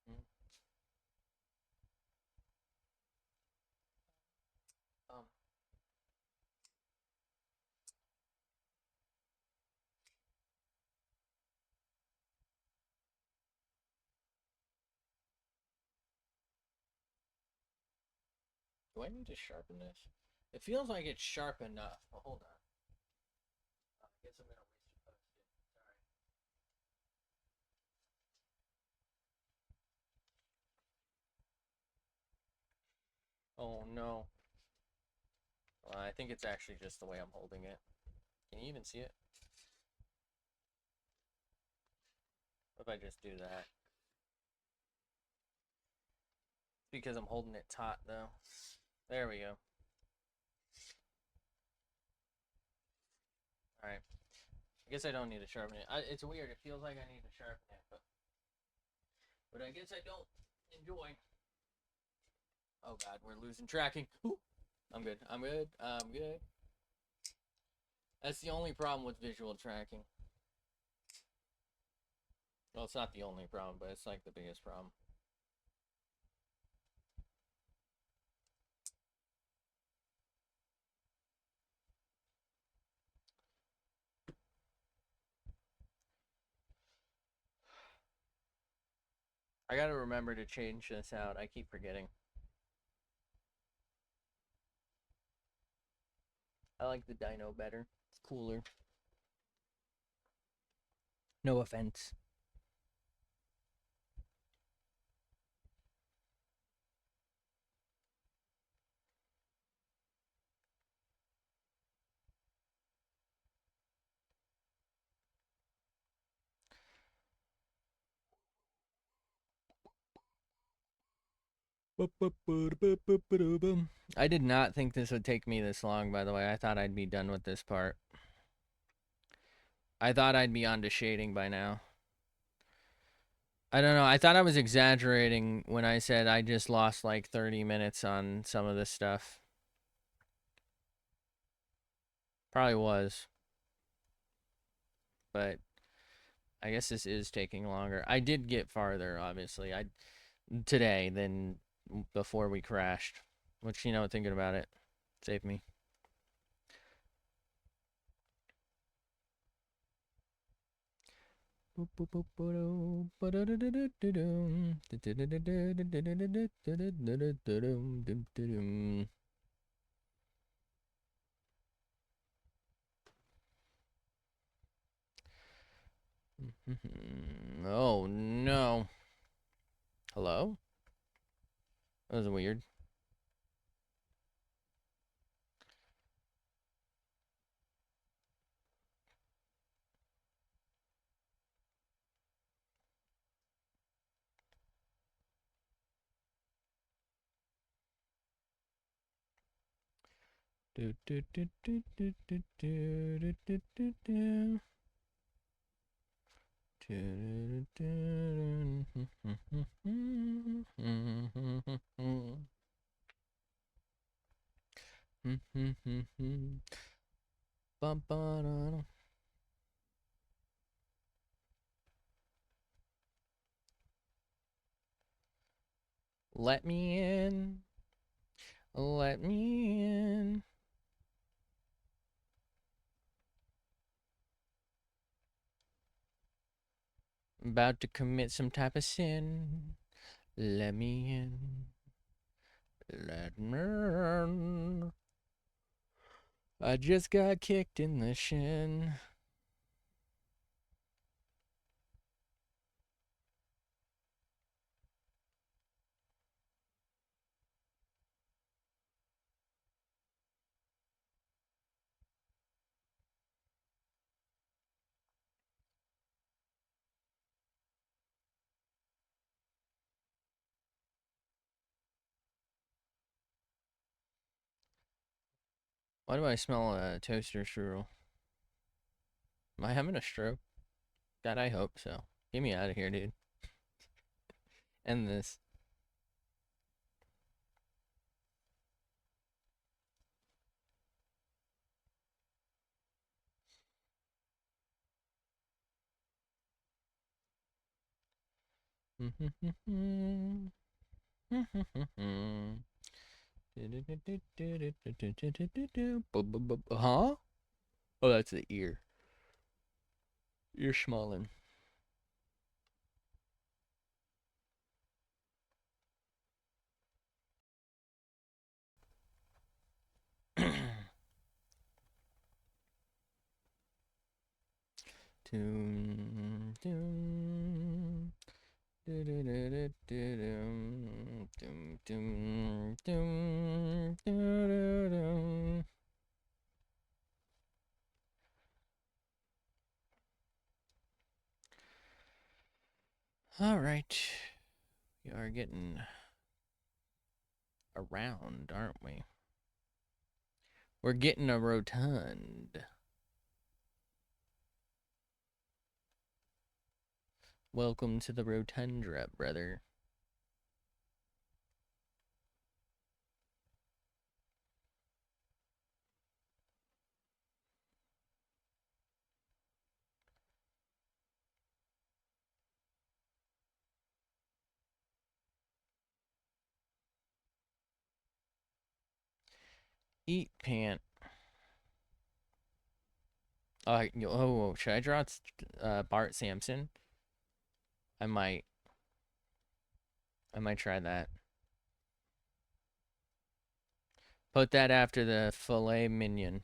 Mm. Um, do I need to sharpen this? It feels like it's sharp enough. But hold on. I guess I'm gonna waste your question. Sorry. Oh no. I think it's actually just the way I'm holding it. Can you even see it? What if I just do that? Because I'm holding it taut though. There we go. All right. I guess I don't need to sharpen it. It's weird. It feels like I need to sharpen it, but I guess I don't enjoy. Oh God, we're losing tracking. Ooh. I'm good. I'm good. I'm good. That's the only problem with visual tracking. Well, it's not the only problem, but it's like the biggest problem. I gotta remember to change this out. I keep forgetting. I like the Dino better. It's cooler. No offense. I did not think this would take me this long, by the way. I thought I'd be done with this part. I thought I'd be on to shading by now. I don't know. I thought I was exaggerating when I said I just lost like 30 minutes on some of this stuff. Probably was. But I guess this is taking longer. I did get farther, obviously. Today than before we crashed. Which, thinking about it, saved me. Oh no. Hello? That was weird. Let me in. Let me in. About to commit some type of sin. Let me in. Let me in. I just got kicked in the shin. Why do I smell a toaster strudel? Am I having a stroke? God, I hope so. Get me out of here, dude. End this. Huh? Oh, that's the ear. Ear schmalling. Doom, doom, doom, doom, doom, doom. All right, we are getting around, aren't we? We're getting a rotund. Welcome to the rotundra, brother. Eat pant. Oh, should I draw Bart Sampson? I might. I might try that. Put that after the filet mignon.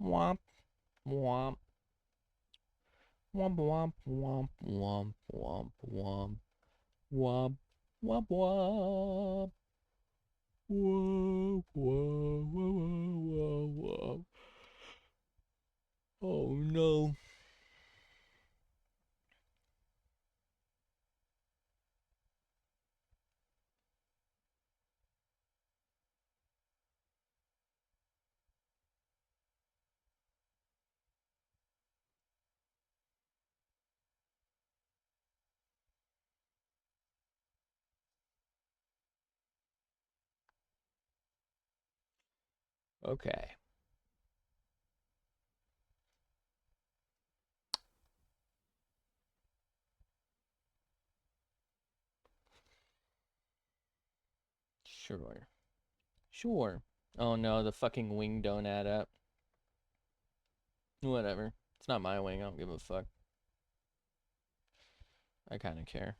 Womp, womp, womp, womp, womp, womp, womp, womp, womp, womp, womp. Whoa, whoa, whoa, whoa, whoa. Oh no. Okay. Sure. Sure. Oh no, the fucking wing don't add up. Whatever. It's not my wing. I don't give a fuck. I kind of care.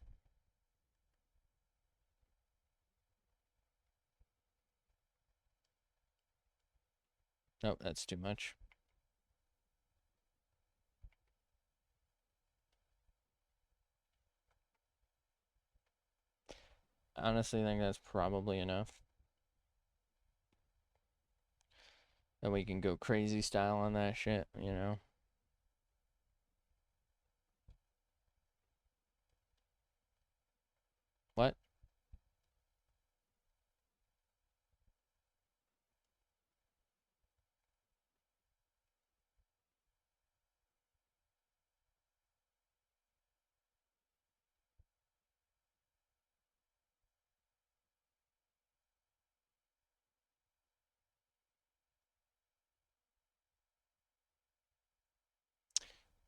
Nope, that's too much. I honestly think that's probably enough. Then we can go crazy style on that shit, you know? What?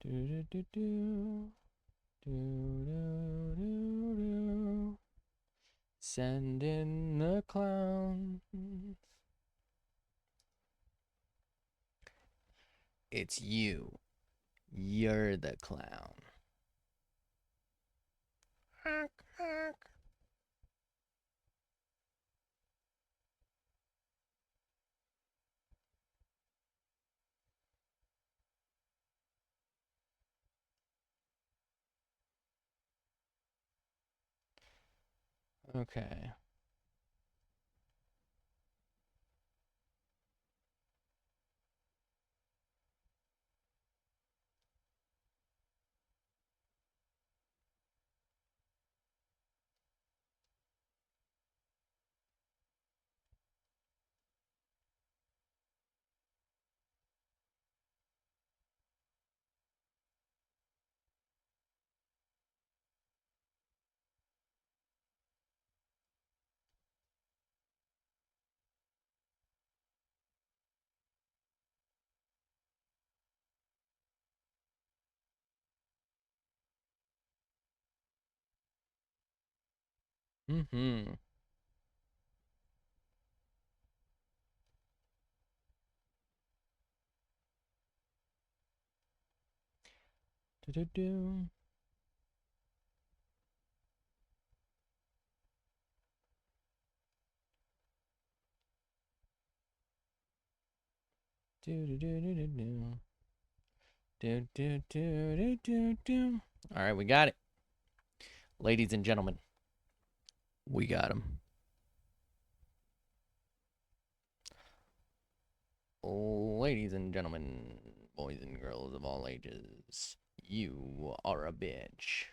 Do do do do. Do do do do. Send in the clown. It's you. You're the clown. Honk, honk. Okay. Mm-hmm. Do do do. Do do do do do do. Do do do do do do. All right, we got it. Ladies and gentlemen, we got him. Ladies and gentlemen, boys and girls of all ages, you are a bitch.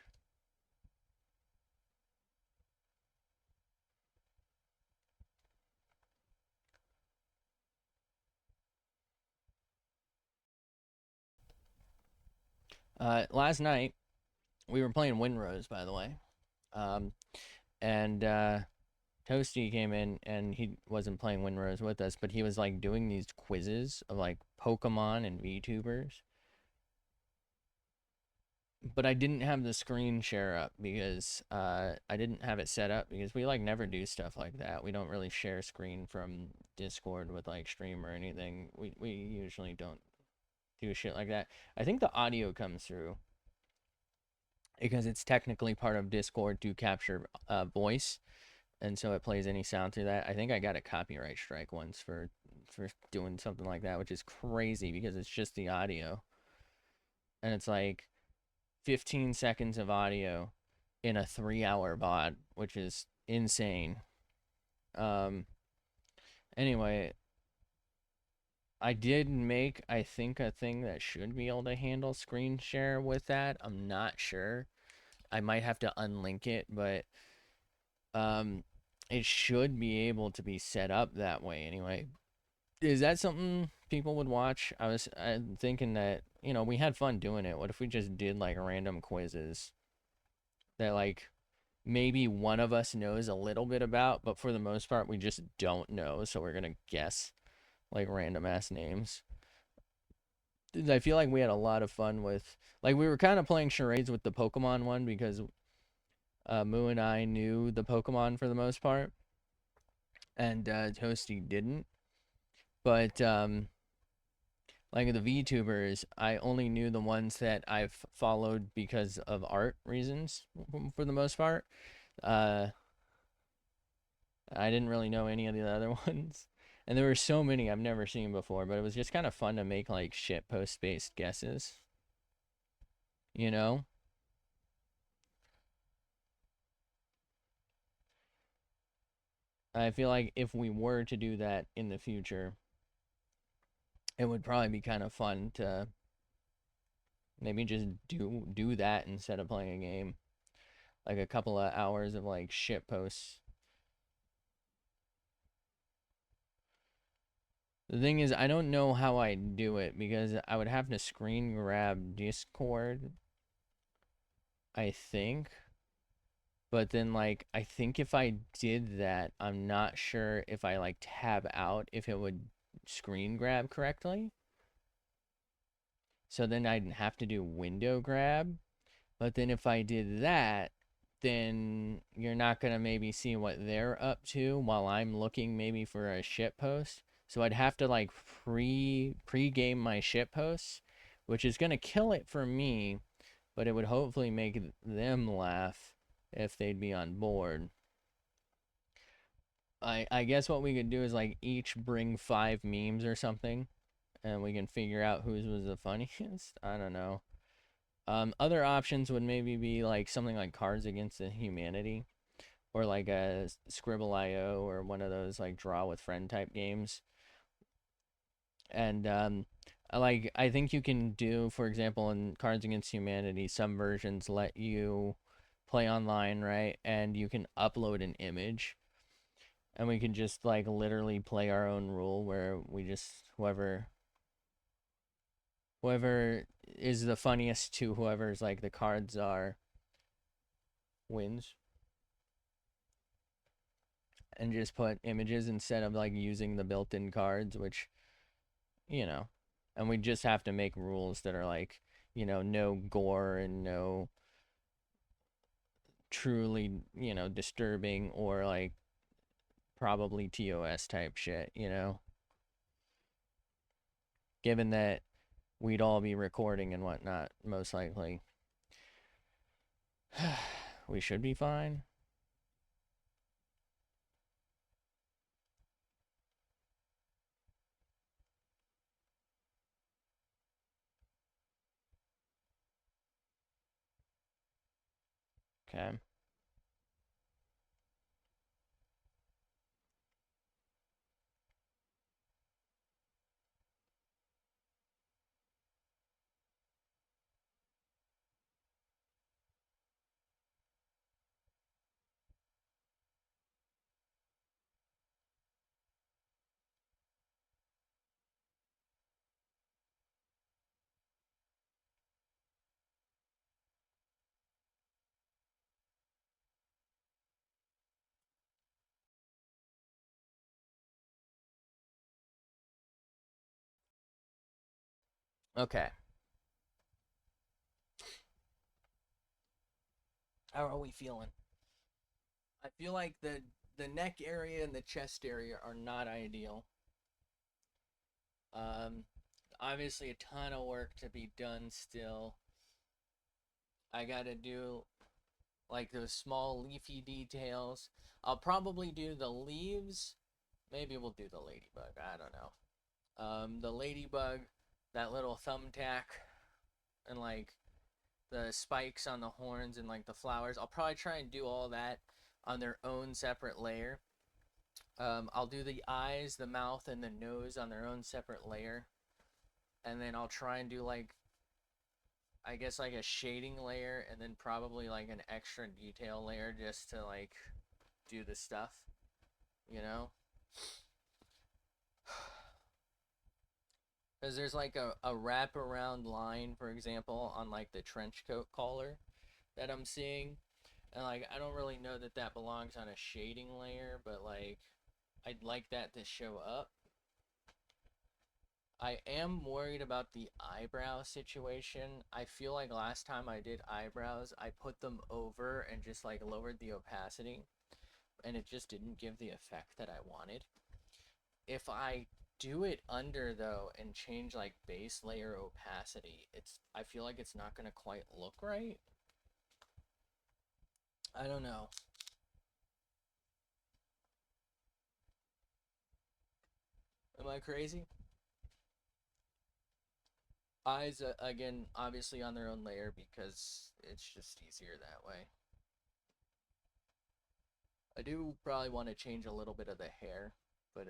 Last night we were playing Windrose, by the way. Um, and Toasty came in and he wasn't playing Windrose with us, but he was like doing these quizzes of like Pokemon and VTubers. But I didn't have the screen share up because I didn't have it set up because we like never do stuff like that. We don't really share screen from Discord with like stream or anything. We usually don't do shit like that. I think the audio comes through because it's technically part of Discord to capture voice. and so it plays any sound through that. I think I got a copyright strike once for doing something like that, which is crazy because it's just the audio, and it's like 15 seconds of audio in a 3-hour VOD, which is insane. Um, anyway, I did make, I think, a thing that should be able to handle screen share with that. I'm not sure. I might have to unlink it, but um, it should be able to be set up that way anyway. Is that something people would watch? I'm thinking that, we had fun doing it. What if we just did like random quizzes that like maybe one of us knows a little bit about, but for the most part we just don't know, so we're gonna guess like random ass names. I feel like we had a lot of fun with, like, we were kind of playing charades with the Pokemon one because Moo and I knew the Pokemon for the most part, and Toasty didn't. But like the VTubers, I only knew the ones that I've followed because of art reasons for the most part. Uh, I didn't really know any of the other ones. And there were so many I've never seen before, but it was just kind of fun to make like shit post based guesses, you know? I feel like if we were to do that in the future, it would probably be kind of fun to maybe just do that instead of playing a game. Like a couple of hours of like shit posts. The thing is, I don't know how I do it because I would have to screen grab Discord, I think. But then, like, I think if I did that, I'm not sure if I like tab out if it would screen grab correctly. So then I'd have to do window grab. But then if I did that, then you're not gonna maybe see what they're up to while I'm looking maybe for a shit post. So I'd have to like pre-game my shit posts, which is gonna kill it for me, but it would hopefully make them laugh if they'd be on board. I guess what we could do is like each bring 5 memes or something, and we can figure out whose was the funniest. I don't know. Other options would maybe be like something like Cards Against the Humanity, or like a Scribble.io, or one of those like draw with friend type games. And I think you can do, for example, in Cards Against Humanity, some versions let you play online, right? And you can upload an image, and we can just like literally play our own rule where we just whoever is the funniest to whoever's like the cards are wins, and just put images instead of like using the built-in cards, which, you know, and we just have to make rules that are like, no gore and no truly, disturbing or like probably TOS type shit, given that we'd all be recording and whatnot, most likely. We should be fine. Okay. Okay. How are we feeling? I feel like the neck area and the chest area are not ideal. Um, Obviously a ton of work to be done still. I gotta do. like those small leafy details. I'll probably do the leaves. Maybe we'll do the ladybug. I don't know. The ladybug, that little thumbtack, and like the spikes on the horns and like the flowers. I'll probably try and do all that on their own separate layer. I'll do the eyes, the mouth, and the nose on their own separate layer. And then I'll try and do like, I guess like a shading layer and then probably like an extra detail layer just to like do the stuff, you know? Because there's like a wraparound line, for example, on like the trench coat collar that I'm seeing. And like, I don't really know that that belongs on a shading layer, but like, I'd like that to show up. I am worried about the eyebrow situation. I feel like last time I did eyebrows, I put them over and just like lowered the opacity, and it just didn't give the effect that I wanted. If I do it under though and change like base layer opacity, I feel like it's not gonna quite look right. I don't know. Am I crazy? Eyes, again, obviously on their own layer because it's just easier that way. I do probably want to change a little bit of the hair, but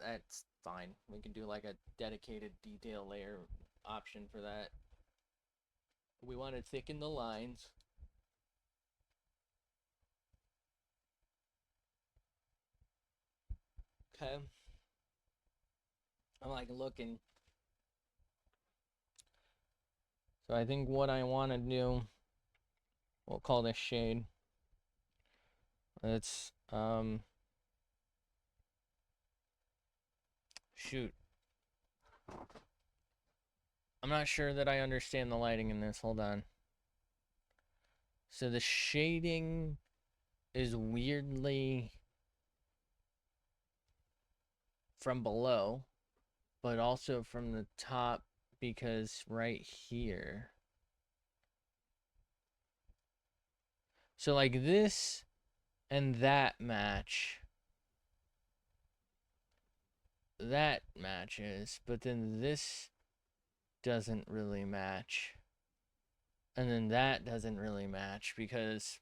that's fine. We can do like a dedicated detail layer option for that. We want to thicken the lines. Okay. I'm like looking. So I think what I want to do, we'll call this shade. Let's, shoot. I'm not sure that I understand the lighting in this. Hold on. So the shading is weirdly from below, but also from the top because right here. So like this and that match. That matches, but then this doesn't really match. And then that doesn't really match because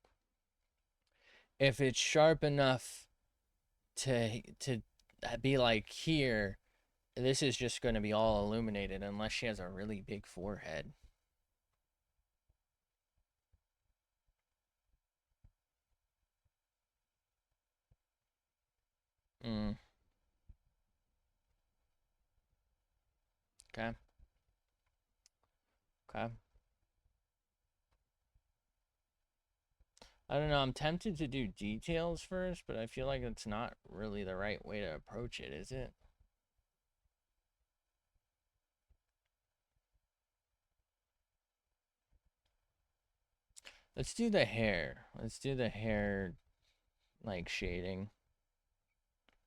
if it's sharp enough to be like here, this is just going to be all illuminated unless she has a really big forehead. Mm, okay. Okay. I don't know. I'm tempted to do details first, but I feel like it's not really the right way to approach it, is it? Let's do the hair. Let's do the hair, like, shading.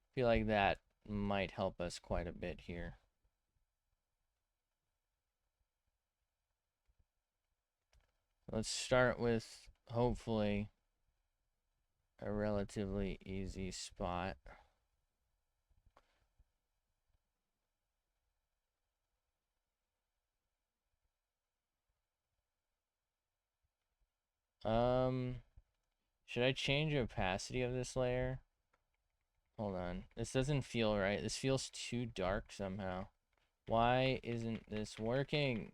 I feel like that might help us quite a bit here. Let's start with, hopefully, a relatively easy spot. Should I change the opacity of this layer? Hold on. This doesn't feel right. This feels too dark somehow. Why isn't this working?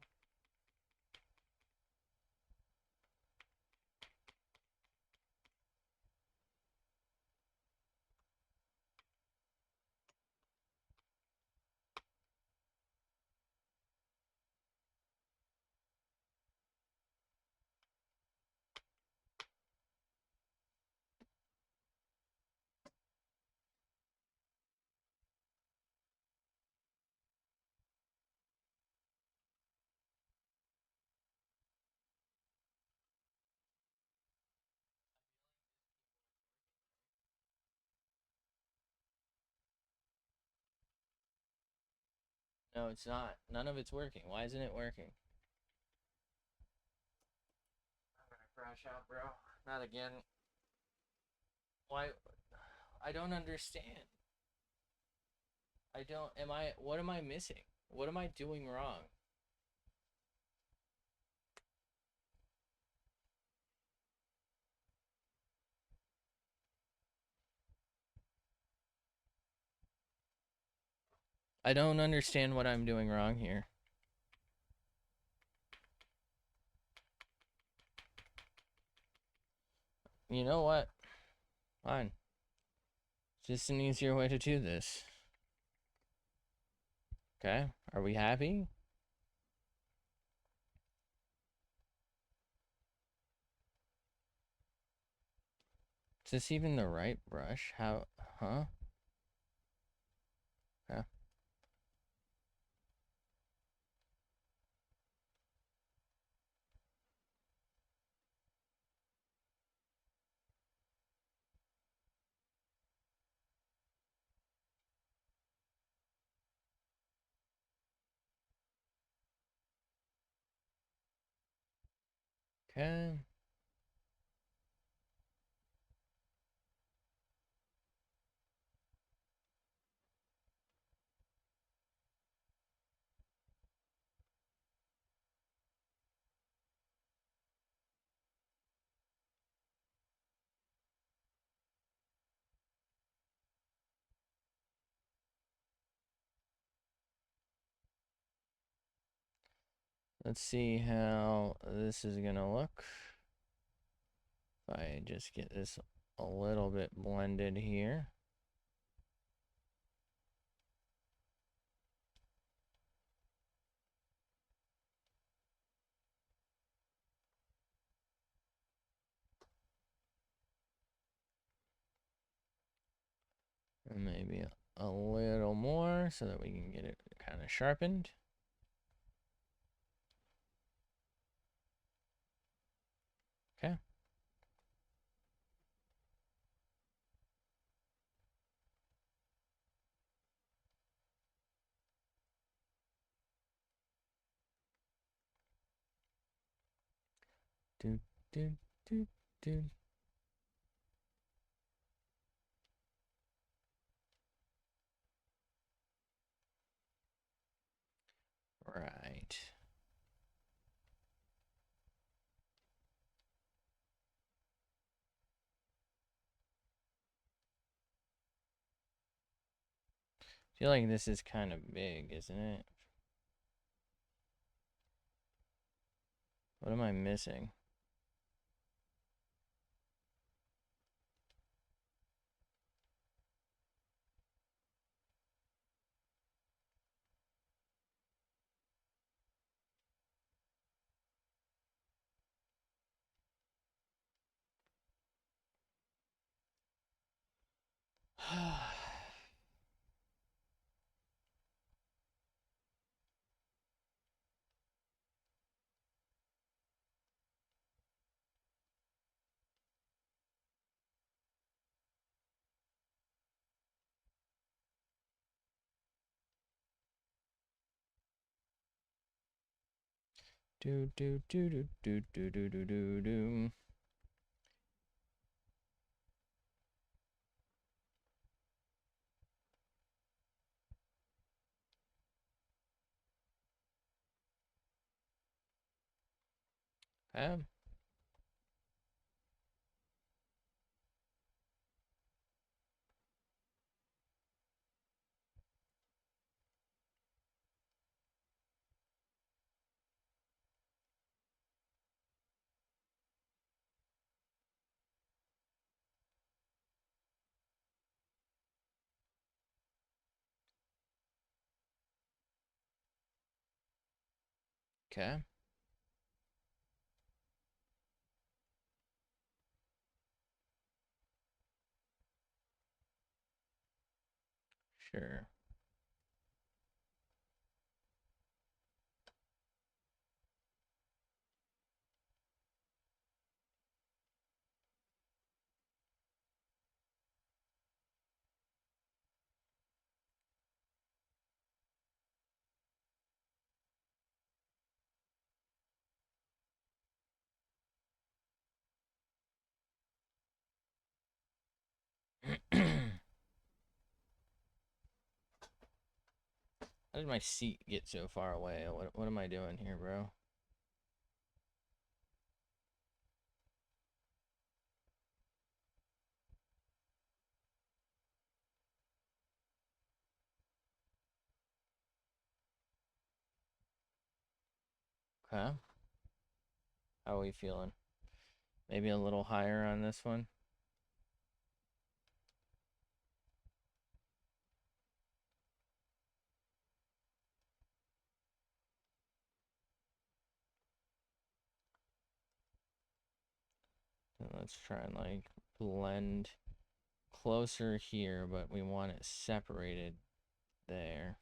No, it's not. None of it's working. Why isn't it working? I'm gonna crash out, bro. Not again. Why? I don't understand. I don't. What am I missing? What am I doing wrong? I don't understand what I'm doing wrong here. You know what? Fine. Just an easier way to do this. Okay, are we happy? Is this even the right brush? How, huh? Okay. Okay. Let's see how this is gonna look. If I just get this a little bit blended here. And maybe a little more so that we can get it kind of sharpened. Okay. Do, do, do, do. Right. I feel like this is kind of big, isn't it? What am I missing? Do do do do do do do do do do. Okay. Okay. Sure. How did my seat get so far away? What am I doing here, bro? Okay. How are we feeling? Maybe a little higher on this one. And let's try and like blend closer here, but we want it separated there.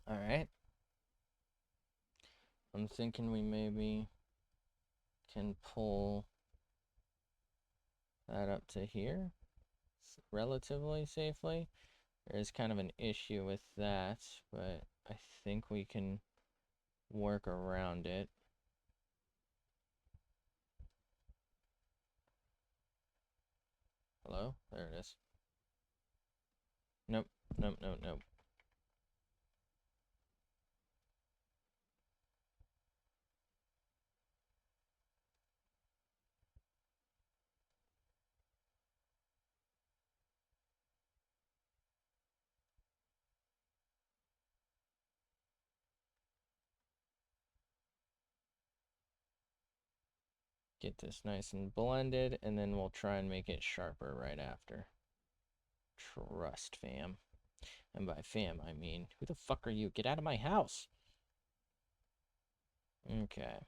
All right. I'm thinking we maybe can pull that up to here relatively safely. There is kind of an issue with that, but I think we can work around it. Hello? There it is. Nope, nope, nope, nope. Get this nice and blended, and then we'll try and make it sharper right after. Trust, fam. And by fam, I mean, who the fuck are you? Get out of my house! Okay.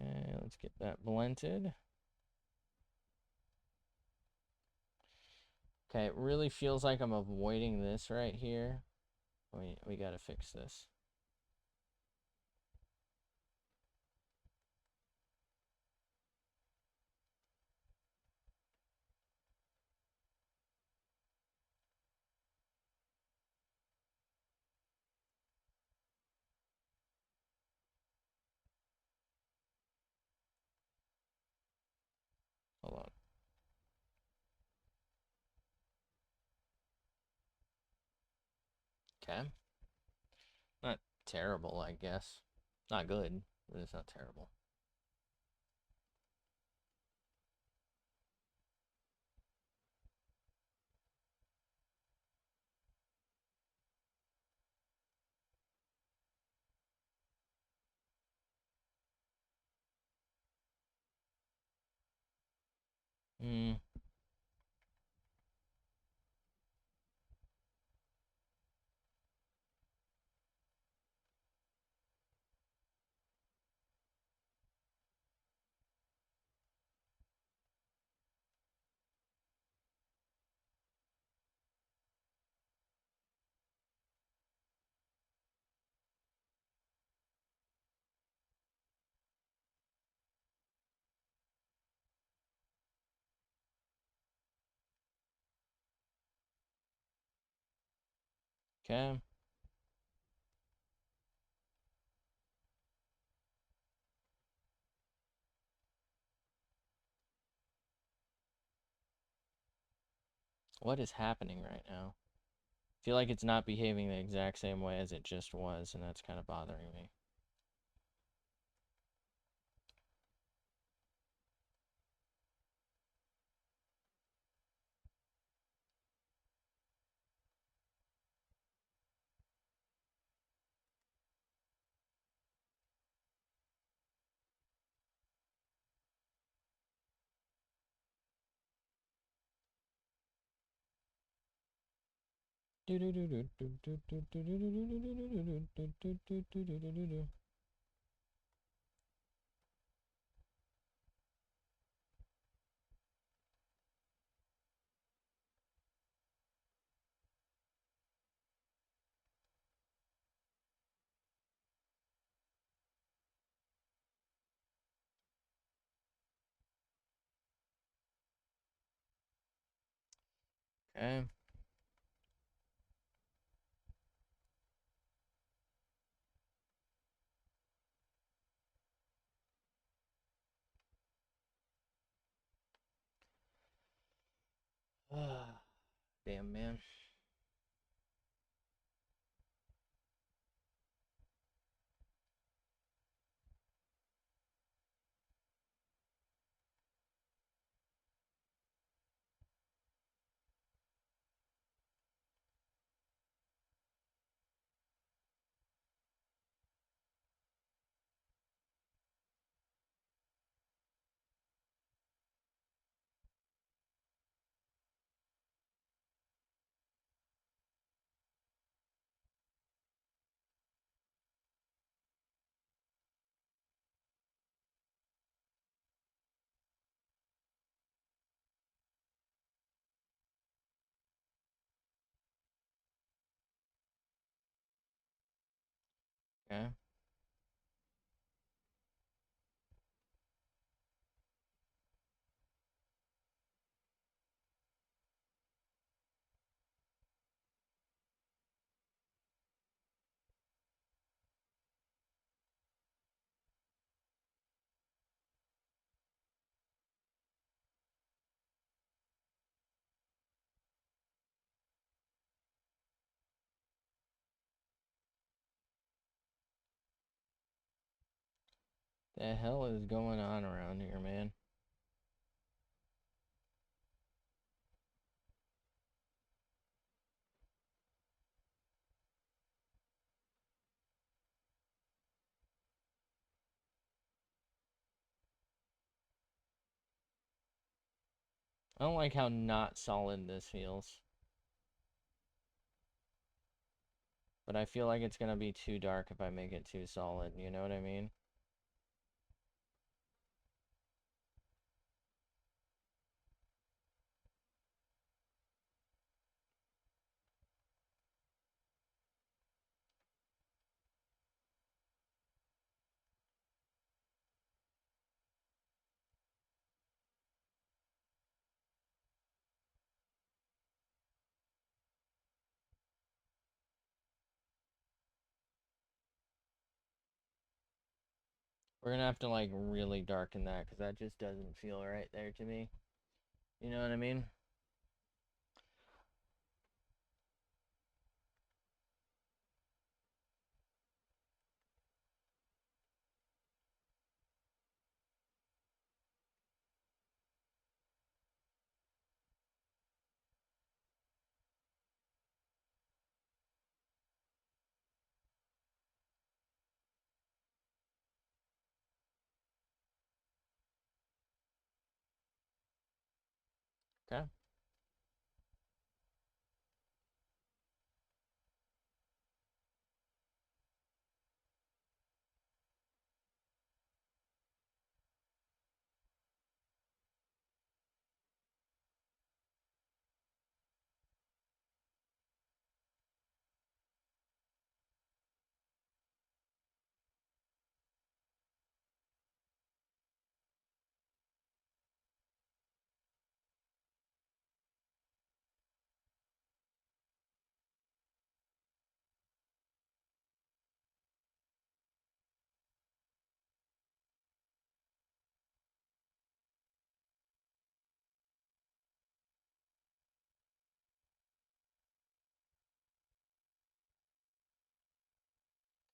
And let's get that blended. Okay, it really feels like I'm avoiding this right here. We gotta fix this. Hold on. Okay. Not terrible, I guess. Not good, but it's not terrible. Hmm. Okay. What is happening right now? I feel like it's not behaving the exact same way as it just was, and that's kind of bothering me. Okay. Damn, man. Okay. The hell is going on around here, man? I don't like how not solid this feels. But I feel like it's gonna be too dark if I make it too solid, you know what I mean? We're gonna have to like really darken that because that just doesn't feel right there to me. You know what I mean? Okay.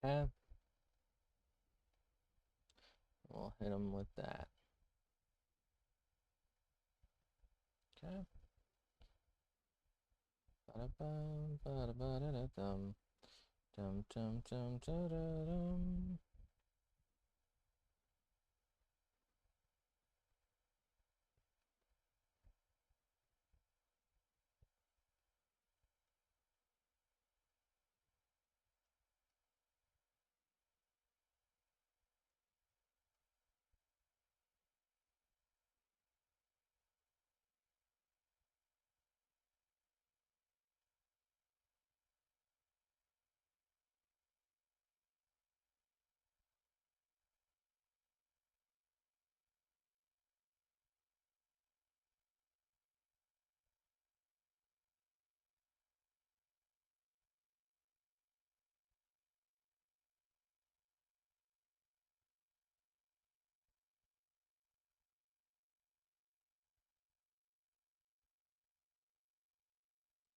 Okay. We'll hit him with that. Okay. Ba-da-bum, ba-da-ba-da-da-dum. Dum dum dum da-da-dum.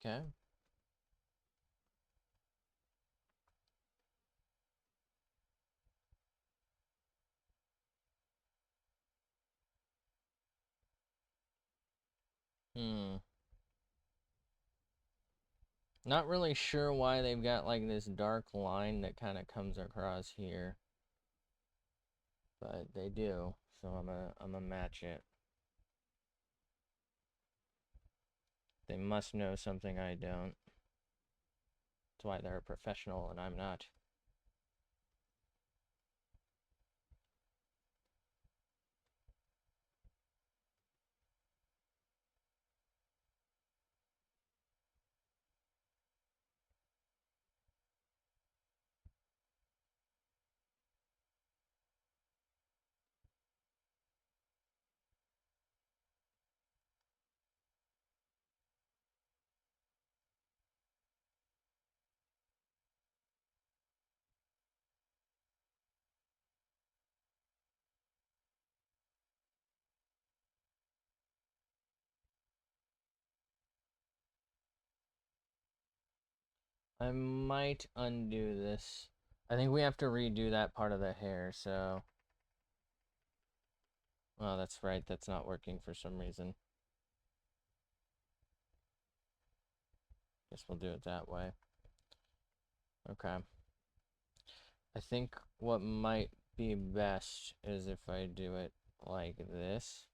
Okay. Hmm. Not really sure why they've got like this dark line that kind of comes across here. But they do. So I'm gonna match it. They must know something I don't. That's why they're a professional and I'm not. I might undo this. I think we have to redo that part of the hair, so... Oh, that's right. That's not working for some reason. Guess we'll do it that way. Okay. I think what might be best is if I do it like this.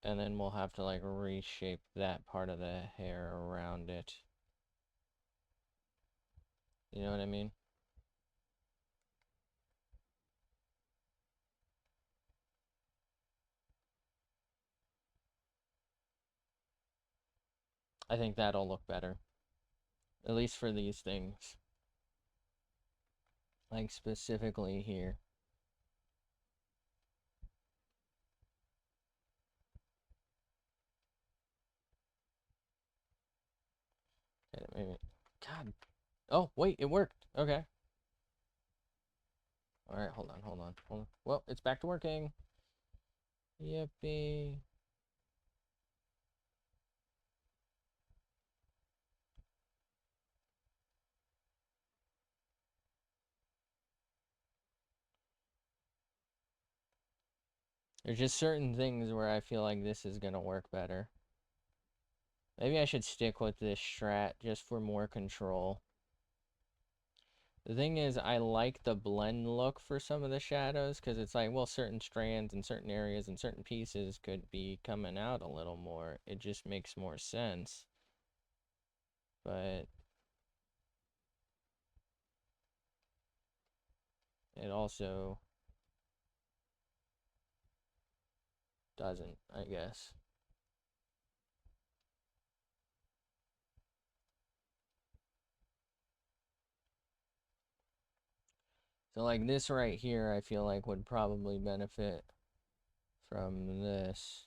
And then we'll have to like reshape that part of the hair around it. You know what I mean? I think that'll look better. At least for these things. Like specifically here. Okay, maybe. God. Oh, wait, it worked. Okay. Alright, hold on, hold on, hold on. Well, it's back to working. Yippee. There's just certain things where I feel like this is gonna work better. Maybe I should stick with this strat just for more control. The thing is, I like the blend look for some of the shadows because it's like, well, certain strands and certain areas and certain pieces could be coming out a little more. It just makes more sense. But it also doesn't, I guess. So like this right here, I feel like would probably benefit from this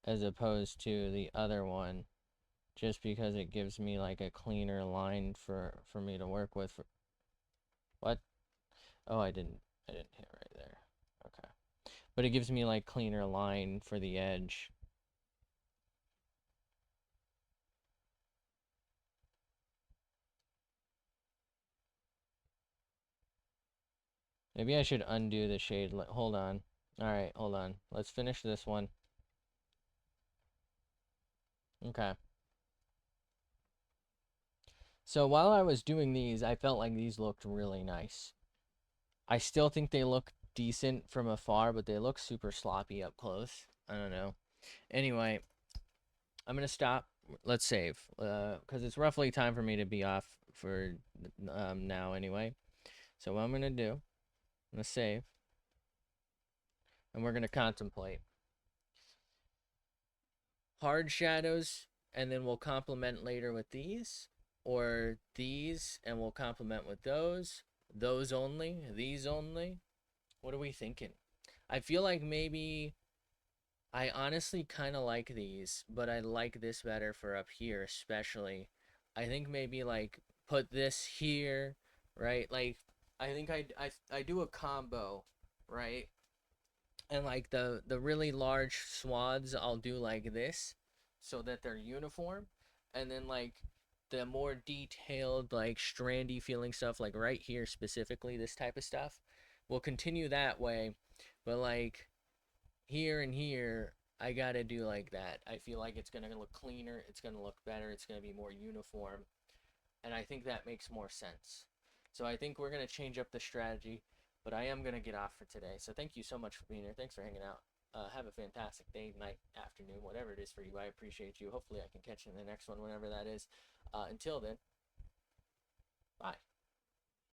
as opposed to the other one, just because it gives me like a cleaner line for me to work with. What? Oh, I didn't hit right there. Okay. But it gives me like cleaner line for the edge. Maybe I should undo the shade. Hold on. All right, hold on. Let's finish this one. Okay. So while I was doing these, I felt like these looked really nice. I still think they look decent from afar, but they look super sloppy up close. I don't know. Anyway, I'm gonna stop. Let's save, because it's roughly time for me to be off for now anyway. So what I'm gonna do, I'm gonna save, and we're gonna contemplate hard shadows, and then we'll complement later with these, or these, and we'll complement with those only, these only. What are we thinking? I feel like maybe I honestly kind of like these, but I like this better for up here, especially. I think maybe like put this here, right? Like I think I do a combo, right? And like the really large swaths I'll do like this so that they're uniform, and then like the more detailed like strandy feeling stuff like right here specifically this type of stuff will continue that way, but like here and here I gotta do like that. I feel like it's gonna look cleaner, it's gonna look better, it's gonna be more uniform, and I think that makes more sense. So I think we're gonna change up the strategy, but I am gonna get off for today. So thank you so much for being here. Thanks for hanging out. Have a fantastic day, night, afternoon, whatever it is for you. I appreciate you. Hopefully, I can catch you in the next one, whenever that is. Until then, bye.